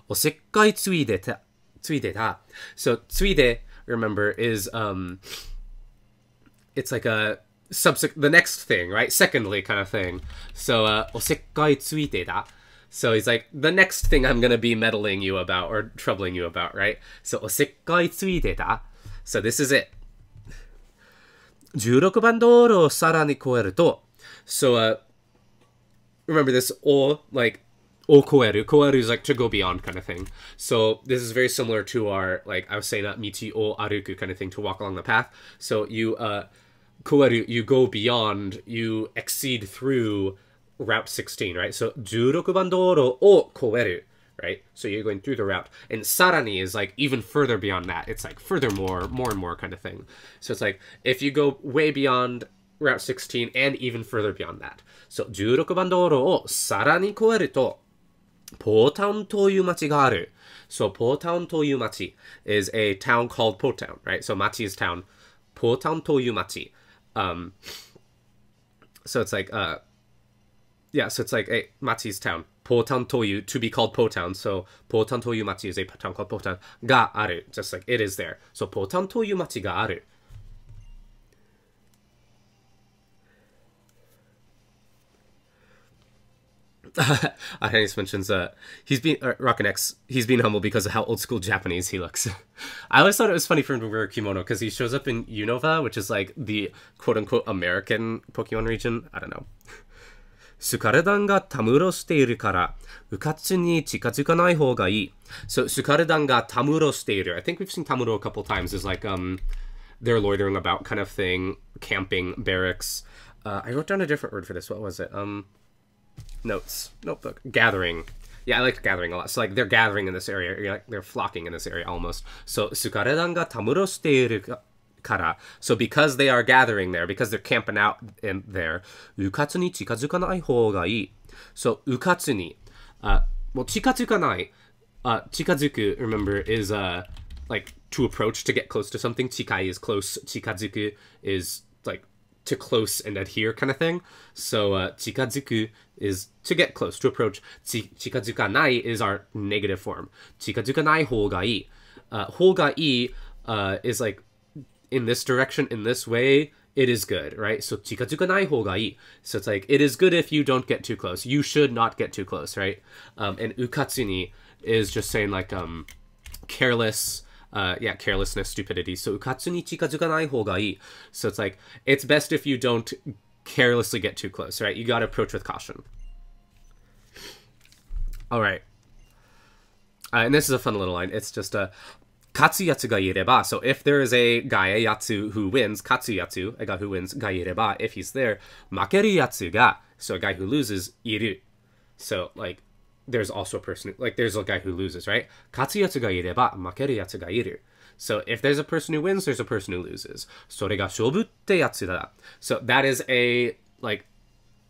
Osekkai tsuide ta. So tsuide, remember, is it's like a the next thing, right? Secondly kind of thing. So osekkai tsuide ta. So he's like, the next thing I'm going to be meddling you about or troubling you about, right? So osekkai tsuide ta. So this is it. 16番道路をさらに越えると. So remember this o, like, o koeru. Koeru is like to go beyond kind of thing. So this is very similar to our, like I was saying, michi o aruku kind of thing, to walk along the path. So you koeru, you go beyond, you exceed through Route 16, right? So 16番道路を越える. right? So you're going through the route. And sarani is like even further beyond that. It's like furthermore, more and more kind of thing. So it's like if you go way beyond Route 16 and even further beyond that. So 16番道路をさらに越えると、ポータウンという町がある。So ポータウンという町 is a town called Potown, right? So 町 is town. ポータウンという町. So it's like, yeah, so it's like a machi's town. Potown Toyu to be called Potown. So Potown Toyu Machi is a town called Potown. Ga aru, just like it is there. So Potown Toyu Machi ga aru. Ahenis mentions he's being Rockin' X. He's being humble because of how old school Japanese he looks. I always thought it was funny for him to wear a kimono because he shows up in Unova, which is like the quote unquote American Pokemon region. I don't know. スカルダンがたむろしているからうかつに近づかない方がいい。So スカルダンがたむろしている. I think we've seen tamuro a couple times. Is like they're loitering about kind of thing, camping, barracks. I wrote down a different word for this. What was it? Notes, notebook, gathering. Yeah, I like gathering a lot. So like they're gathering in this area, like they're flocking in this area almost. So スカルダンがたむろしているから. So because they are gathering there, because they're camping out in there, うかつに近づかない方がいい. So うかつに、もう近づかない、近づく remember is like to approach, to get close to something. 近い is close, 近づく is like to close and adhere kind of thing. So 近づく is to get close, to approach. 近づかない is our negative form. 近づかない方がいい。方がいい is like in this direction, in this way, it is good, right? So 近づかない方がいい. So it's like, it is good if you don't get too close. You should not get too close, right? And うかつに is just saying like careless, yeah, carelessness, stupidity. So うかつに近づかない方がいい. So it's like, it's best if you don't carelessly get too close, right? You gotta approach with caution. All right. And this is a fun little line. It's just katsuyatsu ga ireba. So if there is a guy, a yatsu who wins, katsuyatsu, a guy who wins, ga ireba, if he's there, makeru yatsu ga, so a guy who loses, iru. So like, there's also a person, like there's a guy who loses, right? Katsuyatsu ga ireba, makeru yatsu ga iru. So if there's a person who wins, there's a person who loses. それが勝負ってやつだ. So that is a, like,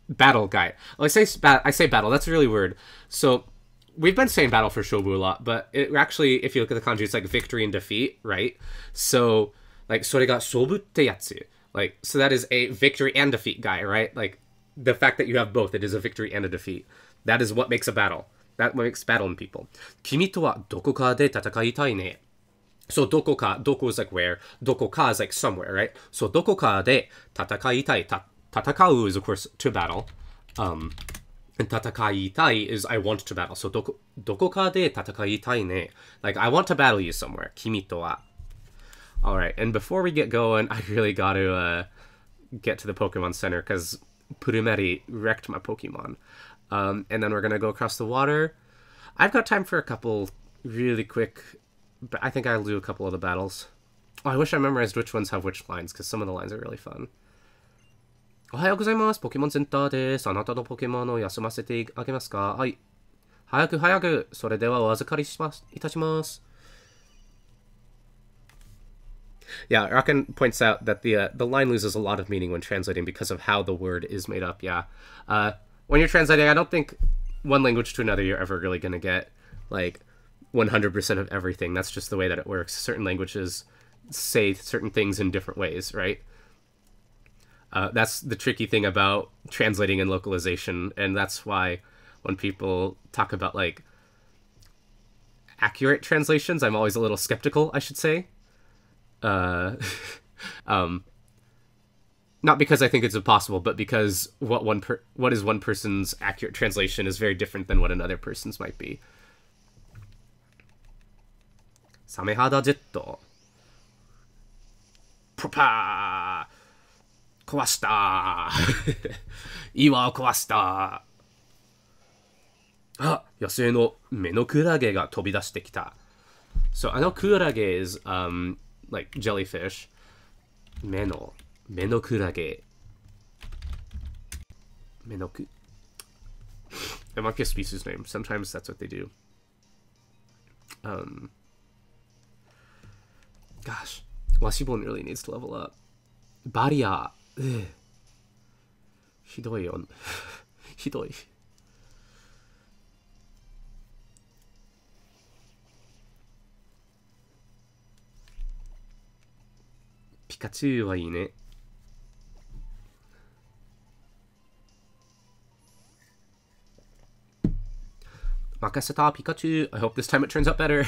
battle guide. I say battle, that's really weird. So we've been saying battle for shobu a lot, but it actually, if you look at the kanji, it's like victory and defeat, right? So, like, それが勝負ってやつ. Like, so that is a victory and defeat guy, right? Like, the fact that you have both, it is a victory and a defeat. That is what makes a battle. That makes battle in people. 君とはどこかで戦いたいね. So どこか, どこ is like where, どこか is like somewhere, right? So どこかで戦いたい. 戦う is of course to battle. And 戦いたい is I want to battle. So どこかで戦いたいね. Like I want to battle you somewhere. 君とは. Alright, and before we get going, I really got to get to the Pokemon Center because Purumeri wrecked my Pokemon. And then we're going to go across the water. I've got time for a couple really quick, but I think I'll do a couple of the battles. Oh, I wish I memorized which ones have which lines, because some of the lines are really fun. おはようございます。ポケモンセンターです。あなたのポケモンを休ませてあげますか？はい。早く早く。それではお預かりいたします。Yeah, Rakan points out that the line loses a lot of meaning when translating because of how the word is made up, yeah. When you're translating, I don't think one language to another you're ever really going to get, like, 100% of everything. That's just the way that it works. Certain languages say certain things in different ways, right? That's the tricky thing about translating and localization, and that's why when people talk about, like, accurate translations, I'm always a little skeptical, I should say. Not because I think it's impossible, but because what is one person's accurate translation is very different than what another person's might be. サメ肌ジェット。ポパー壊した岩を壊したあ、野生のメノクラゲが飛び出してきた。So, I know kurage is, like, jellyfish. メノクラゲ。メノク。It might be a species name. Sometimes that's what they do. Gosh. Washibon really needs to level up. Barrier. Ugh. Hidoi on. Hidoi. Pikachu はいいね。Makaseta Pikachu. I hope this time it turns out better.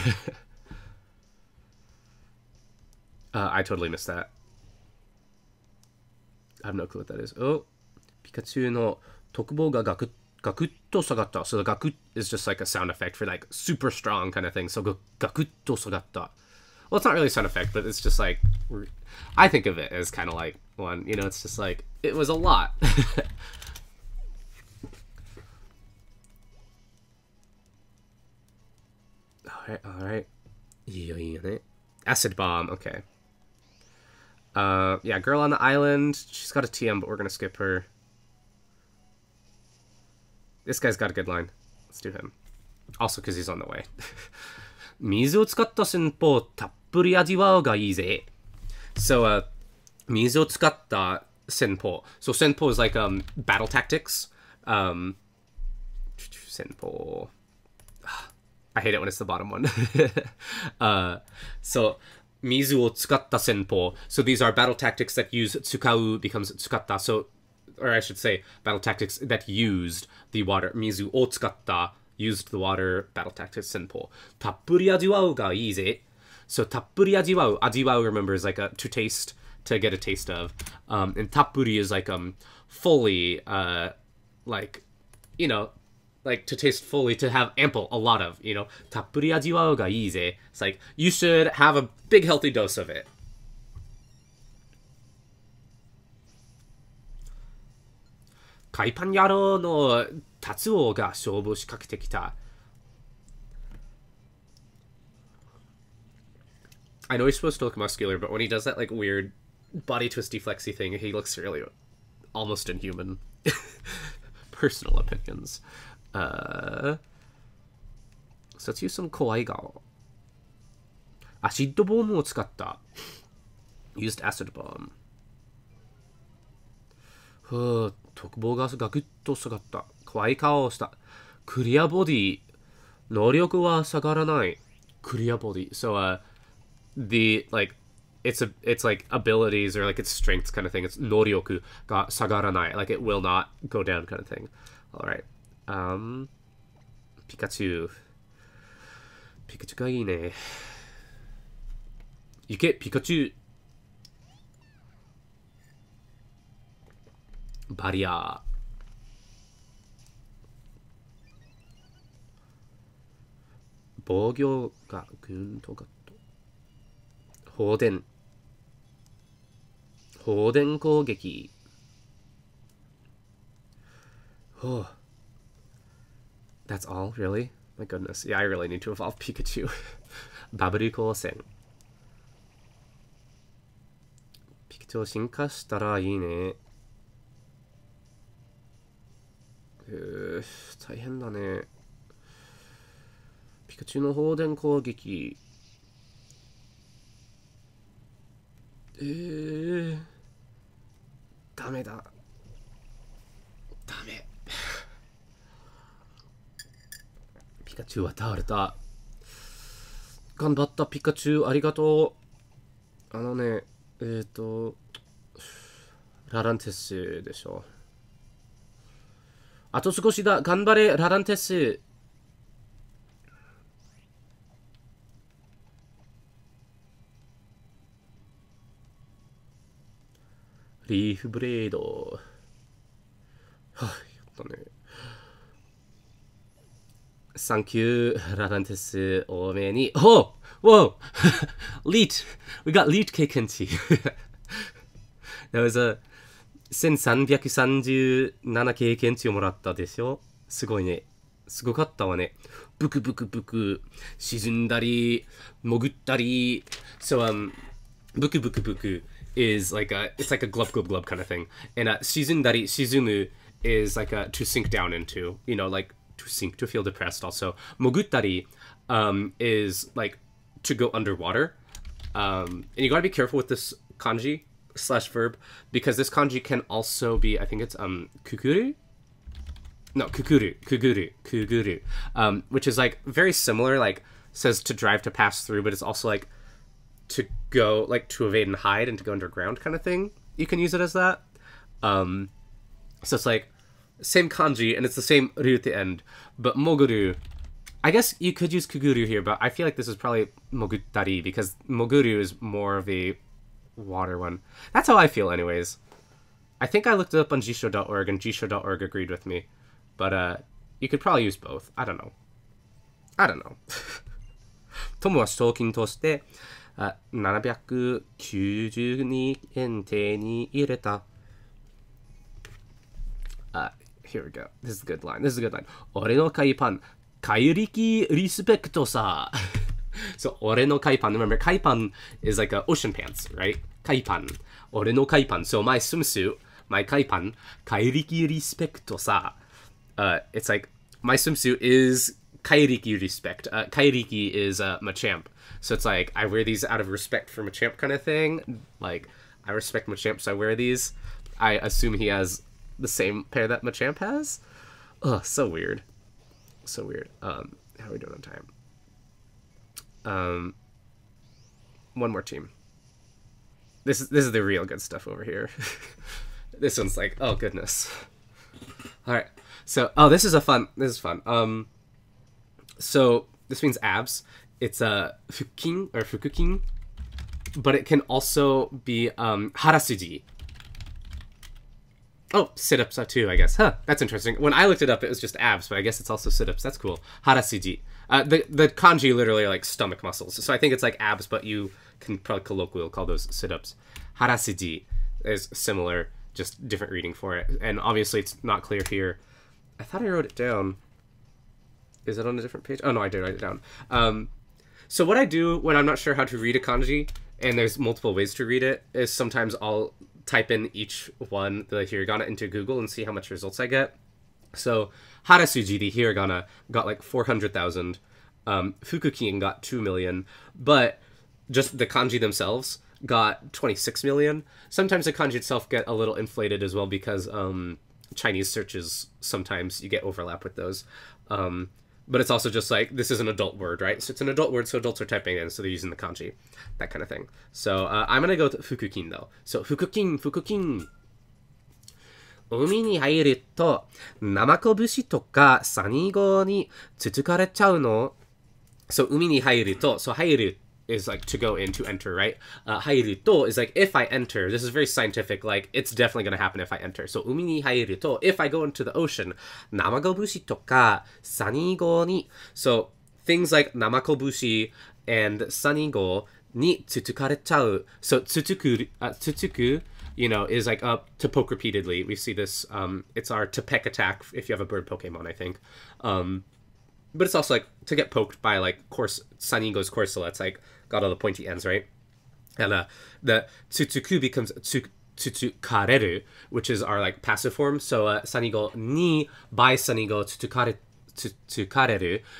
I totally missed that. I have no clue what that is. Oh, Pikachu no tokubo ga gakutto sagatta. So the gakut is just like a sound effect for like super strong kind of thing. So gakutto sagatta. Well, it's not really a sound effect, but it's just like, I think of it as kind of like one, you know, it's just like, it was a lot. Alright. Acid Bomb, okay. Yeah, Girl on the Island. She's got a TM, but we're gonna skip her. This guy's got a good line. Let's do him. Also, because he's on the way. 水を使った戦法たっぷり味わうがいいぜ. So, 水を使った戦法. So, 戦法 is like, battle tactics. 戦法. I hate it when it's the bottom one. So, 水を使った戦法. So, these are battle tactics that use 使う becomes 使った. So, or I should say, battle tactics that used the water. 水を使った used the water battle tactics 戦法. たっぷり味わうがいいぜ. So たっぷり味わう. 味わう remember is like a to taste, to get a taste of. And たっぷり is like fully, like, you know, like to taste fully, to have ample, a lot of, you know. たっぷり味わうがいいぜ. It's like you should have a big healthy dose of it. Kaipan Yaro no Tatsuo ga shoubu shikakete kita. I know he's supposed to look muscular, but when he does that like weird body twisty flexy thing, he looks really almost inhuman. Personal opinions. So let's use some Kawaii Gao. Acid Bombを使った. Used Acid Bomb. 特防がガクッと下がった。怖い顔をした。クリアボディ。能力は下がらない。クリアボディ。So, the, like, it's like abilities or like its strengths kind of thing. It's 能力が下がらない. Like, it will not go down kind of thing. Alright. ピカチュウ。ピカチュウがいいね。行け、ピカチュウ。バリアー。防御がぐんとガッと。放電。放電攻撃。Oh. That's all? Really? My goodness. Yeah, I really need to evolve Pikachu. バブル光線。ピカチュウ進化したらいいね。大変だね。ピカチュウの放電攻撃。ダメだ。ダメ。ピカチュウは倒れた。頑張ったピカチュウ、ありがとう。ラランテスでしょ。あと少しだ。頑張れ、ラランテス。リーフブレード。はあ、やったね。サンキュー、ラランテス、多めに。Oh! Whoa! Leet! We got Leet Kekenchi. That was a 1337経験値をもらったでしょ。すごいね。すごかったわね。ブクブクブク。沈んだり、潜ったり。So, ブクブクブク is like it's like a glub glub glub kind of thing. And 沈んだり、沈む is like to sink down into, you know, like to sink, to feel depressed also. 潜ったり is like to go underwater. And you gotta be careful with this kanji slash verb because this kanji can also be, I think it's kukuru? No, kuguru, which is like very similar, like says to drive, to pass through, but it's also like to go, like to evade and hide and to go underground kind of thing. You can use it as that. So it's like same kanji and it's the same ryu at the end, but moguru, I guess you could use kuguru here, but I feel like this is probably moguttari because moguru is more of a water one. That's how I feel anyways. I think I looked it up on jisho.org and jisho.org agreed with me. But you could probably use both. I don't know. 友は賞金として792円手に入れた。Here we go. This is a good line. 俺の海パン、怪力リスペクトさ。So, 俺の海パン. Remember, 海パン is like a ocean pants, right? 海パン。俺の海パン. So, my swimsuit, my 海パン、怪力リスペクトさ。It's like, my swimsuit is kairiki respect. Kairiki is Machamp. So it's like, I wear these out of respect for Machamp kind of thing. Like, I respect Machamp, so I wear these. I assume he has the same pair that Machamp has. Ugh, so weird. So weird. How are we doing on time? One more team. This is the real good stuff over here. This one's like, oh goodness. Alright. So, this is fun. So, this means abs. It's fukin or fukukin, but it can also be harasuji. Oh, sit-ups too, I guess. Huh, that's interesting. When I looked it up, it was just abs, but I guess it's also sit-ups. That's cool. Harasuji. The kanji literally are like stomach muscles. So I think it's like abs, but you can probably colloquially call those sit-ups. Harasuji is similar, just different reading for it. And obviously it's not clear here. I thought I wrote it down. Is it on a different page? Oh, no, I did write it down. So what I do when I'm not sure how to read a kanji, and there's multiple ways to read it, is sometimes I'll type in each one, the hiragana, into Google and see how much results I get. So harasuji, the hiragana, got like 400,000. Fukukin got 2 million. But just the kanji themselves got 26 million. Sometimes the kanji itself get a little inflated as well because Chinese searches, sometimes you get overlap with those. But it's also just like, this is an adult word, right? So it's an adult word, so adults are typing in, so they're using the kanji. That kind of thing. So I'm going to go with fukukin, though. So fukukin. 海に入ると、ナマコ節とかサニゴにつつかれちゃうの? So 海に入ると, so 入る is like to go in, to enter, right? 入ると is like if I enter. This is very scientific, like it's definitely going to happen if I enter. So 海に入ると, if I go into the ocean, ナマコ節とかサニゴに. So things like ナマコ節 and サニゴにつつかれちゃう. So つつく, you know, is like to poke repeatedly. We see this, it's our to peck attack if you have a bird Pokemon, I think. But it's also like to get poked by like Sanigo's Corsola. It's like got all the pointy ends, right? And the tsutsuku becomes tsutsukareru, which is our like passive form. So Sanigo ni by Sanigo tsutsukareru.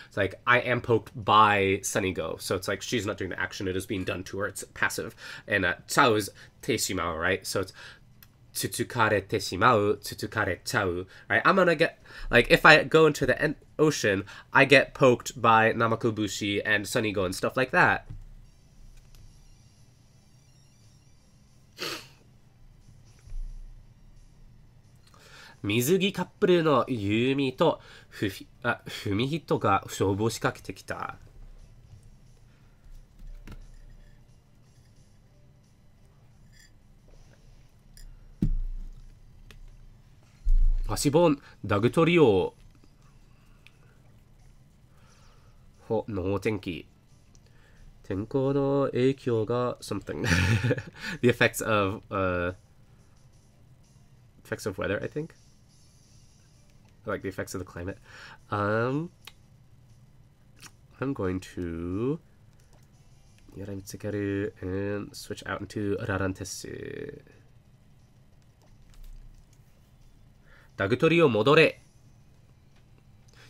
It's like I am poked by Sanigo. So it's like she's not doing the action, it is being done to her. It's passive. And chao is teishimao, right? So it's tsutsukare teshimau, tsutsukare chau, right? I'm gonna get, like, if I go into the ocean, I get poked by Namakobushi and Sanigo and stuff like that. Mizugi couple のユーミとフミヒトが勝負を仕掛けてきた。足本ダグトリオの天気。天候の影響が something. The effects of weather, I think. Like the effects of the climate. I'm going to and switch out into Rarantesu. ダグトリオ戻れ。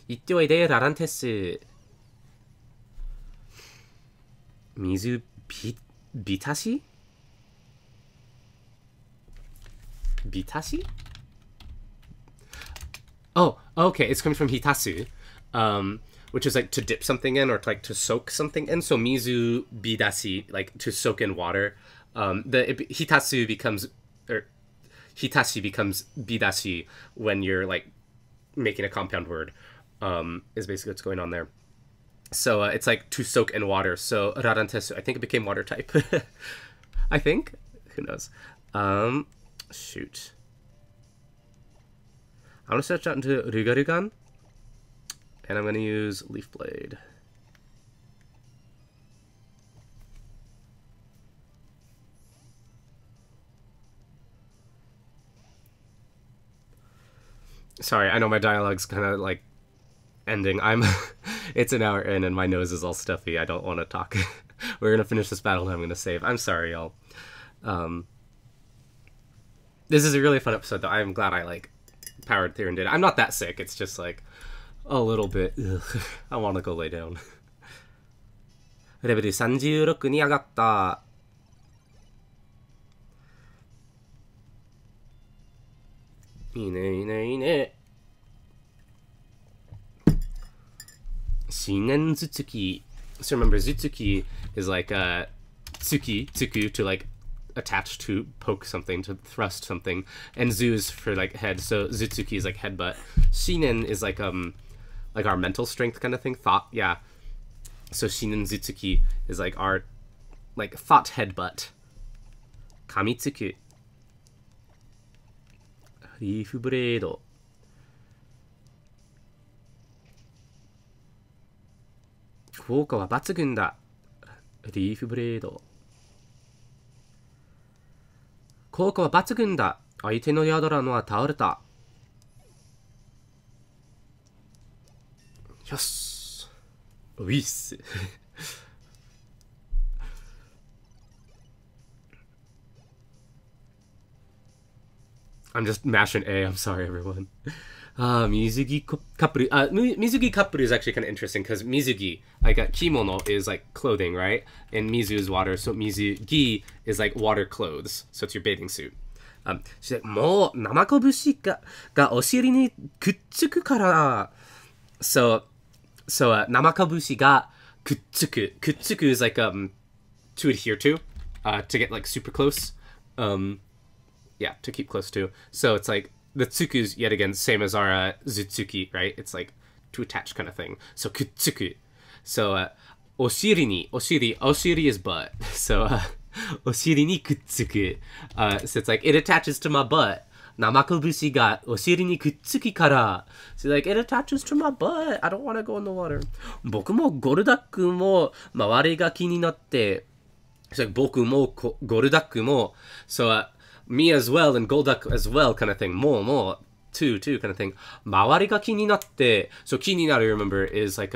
行っておいで、ラランテス。Mizu bitashi? Bitashi? Oh, okay, it's coming from hitasu, which is like to dip something in or like to soak something in. So mizu bidashi, like to soak in water. Hitasu becomes, or hitashi becomes bidashi when you're like making a compound word, is basically what's going on there. So it's like to soak in water. So rarantesu, I think it became water type. I think, who knows? Shoot. I'm going to switch out into Rugarugan, and I'm going to use Leaf Blade. Sorry, I know my dialogue's kind of like ending. It's an hour in and my nose is all stuffy. I don't want to talk. We're going to finish this battle and I'm going to save. I'm sorry, y'all. This is a really fun episode, though. I'm glad I like powered through and did it. I'm not that sick. It's just like a little bit. Ugh. I want to go lay down. レベル36に上がった。いいねいいねいいね。Shinen Zutsuki. So remember, Zutsuki is like tsuku to like attach to poke something, to thrust something, and Zu is for like head. So Zutsuki is like headbutt. Shinen is like our mental strength kind of thing, thought. Yeah. So Shinen Zutsuki is like our like thought headbutt. Kamitsuku. Leaf Blade. 効果は抜群だ。リーフブレード。効果は抜群だ。相手のヤドラのは倒れた。よし。ウィス。I'm just mashing A. I'm sorry, everyone. Mizugi Kappuru. Mizugi Kappuru is actually kind of interesting because Mizugi, like kimono, is like clothing, right? And Mizu is water, so Mizugi is like water clothes. So it's your bathing suit. She's like, もう生拳がお尻にくっつくから。So, 生拳がくっつく。くっつく is like to adhere to get like super close. Yeah, to keep close to. So it's like the tsuku's yet again same as our zutsuki, right? It's like to attach kind of thing. So kutsuku. So oshiri ni, oshiri is butt. So oshiri ni kutsuku. So it's like it attaches to my butt. Namakobushi ga oshiri ni kutsuki kara. So like it attaches to my butt. I don't want to go in the water. Boku mo goldaku mo mawari ga ki ni natte. So like boku mo goldaku mo. So me as well and Golduck as well kind of thing. More, too kind of thing. Mawari ga ki ni natte. So ki ni naru, remember, is like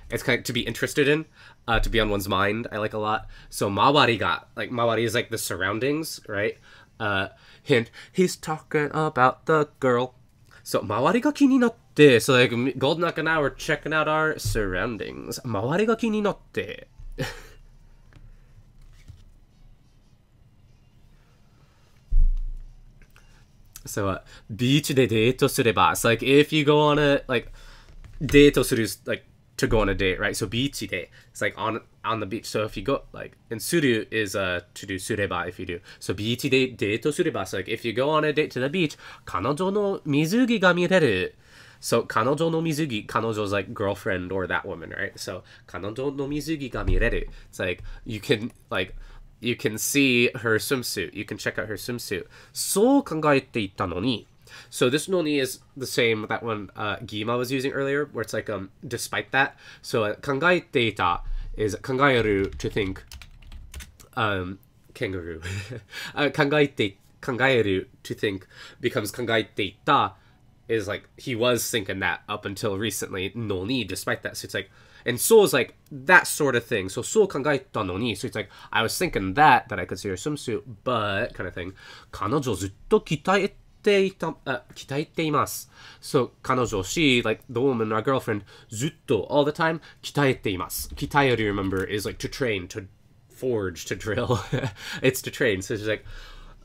it's kind of to be interested in, to be on one's mind. I like a lot. So mawari ga, like mawari is like the surroundings, right? Hint, he's talking about the girl. So mawari ga ki ni natte. So like Golduck and I were checking out our surroundings. Mawari ga ki ni natte. So, ビーチでデートすれば. So, like, if you go on a, like, デートする is, like, to go on a date, right? So, ビーチで, it's like on the beach. So, if you go, like, and する is to do すれば if you do. So, ビーチでデートすれば. So, like, if you go on a date to the beach, 彼女の水着が見れる. So, 彼女の水着, 彼女 is like girlfriend or that woman, right? So, 彼女の水着が見れる. It's like, you can see her swimsuit. You can check out her swimsuit. そう考えていたのに. So this noni is the same that one Gima was using earlier, where it's like despite that. So 考えていた is 考える to think. Kangaroo. 考える to think becomes 考えていた is like he was thinking that up until recently. Noni, despite that. So it's like, and so is like that sort of thing. So 考えたのに. So it's like, I was thinking that I could see her swimsuit, but kind of thing. 彼女ずっと鍛え鍛えています。So, 彼女, she, like the woman, our girlfriend, ずっと, all the time, 鍛えています。鍛える, remember, is like to train, to forge, to drill. It's to train. So she's like,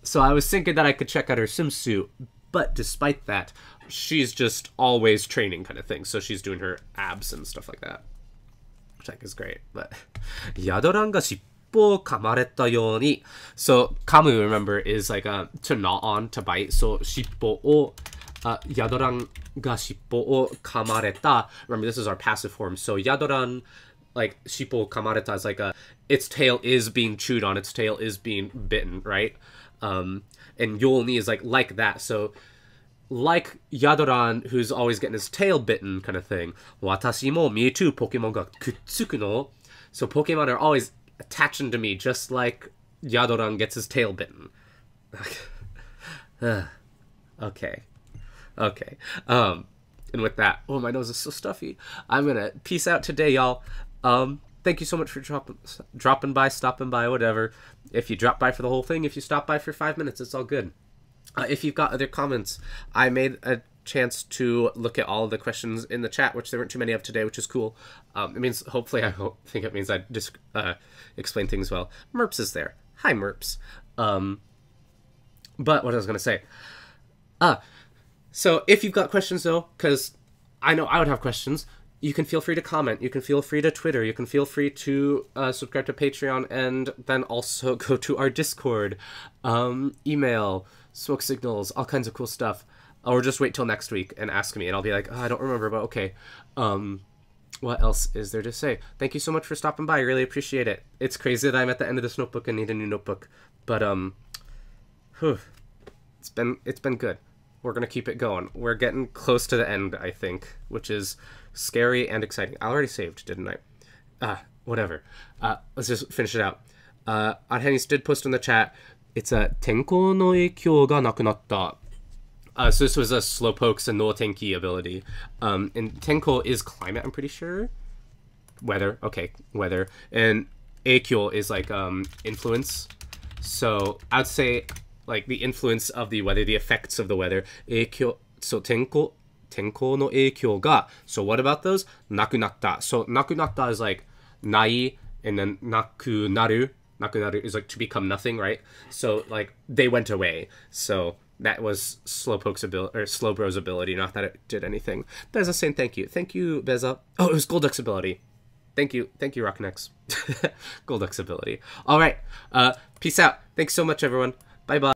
so I was thinking that I could check out her swimsuit, but despite that, she's just always training kind of thing. So she's doing her abs and stuff like that, which I think is great. But ヤドランが尻尾を噛まれたように. So 噛む, remember, is like to gnaw on, to bite. So 尻尾をヤドランが尻尾を噛まれた. Remember, this is our passive form. So ヤドラン, like 尻尾を噛まれた is like its tail is being chewed on, its tail is being bitten, right? And ように is like that. So like Yadoran, who's always getting his tail bitten kind of thing. 私も me too, Pokemon がくっつくの. So Pokemon are always attaching to me, just like Yadoran gets his tail bitten. Okay. And with that, oh, my nose is so stuffy. I'm gonna peace out today, y'all. Thank you so much for dropping by, stopping by, whatever. If you drop by for the whole thing, if you stop by for 5 minutes, it's all good. If you've got other comments, I made a chance to look at all of the questions in the chat, which there weren't too many of today, which is cool. It means, hopefully, think it means I just explain things well. Merps is there. Hi, Merps. But what I was going to say. So if you've got questions, though, because I know I would have questions, you can feel free to comment. You can feel free to Twitter. You can feel free to subscribe to Patreon, and then also go to our Discord, email, smoke signals, all kinds of cool stuff. Or just wait till next week and ask me, and I'll be like, oh, I don't remember, but okay. What else is there to say? Thank you so much for stopping by. I really appreciate it. It's crazy that I'm at the end of this notebook and need a new notebook, but it's been good. We're gonna keep it going. We're getting close to the end, I think, which is scary and exciting. I already saved, didn't I? Whatever. Let's just finish it out. Arhenis did post in the chat. It's a 天候の影響がなくなった. So this was a Slowpoke's and no Tenki ability. And Tenko is climate, I'm pretty sure. Weather, okay, weather. And Eikyo is like influence. So I'd say like the influence of the weather, the effects of the weather. Eikyo, so Tenko no eikyo ga. So what about those? Nakunatta. So nakunatta is like nai, and then nakunaru. Nakunaru is like to become nothing, right? So like they went away. So that was Slowpoke's ability, or Slowbro's ability, not that it did anything. Beza's saying thank you. Thank you, Beza. Oh, it was Golduck's ability. Thank you, Rocknex. Golduck's ability. All right, peace out. Thanks so much, everyone. Bye-bye.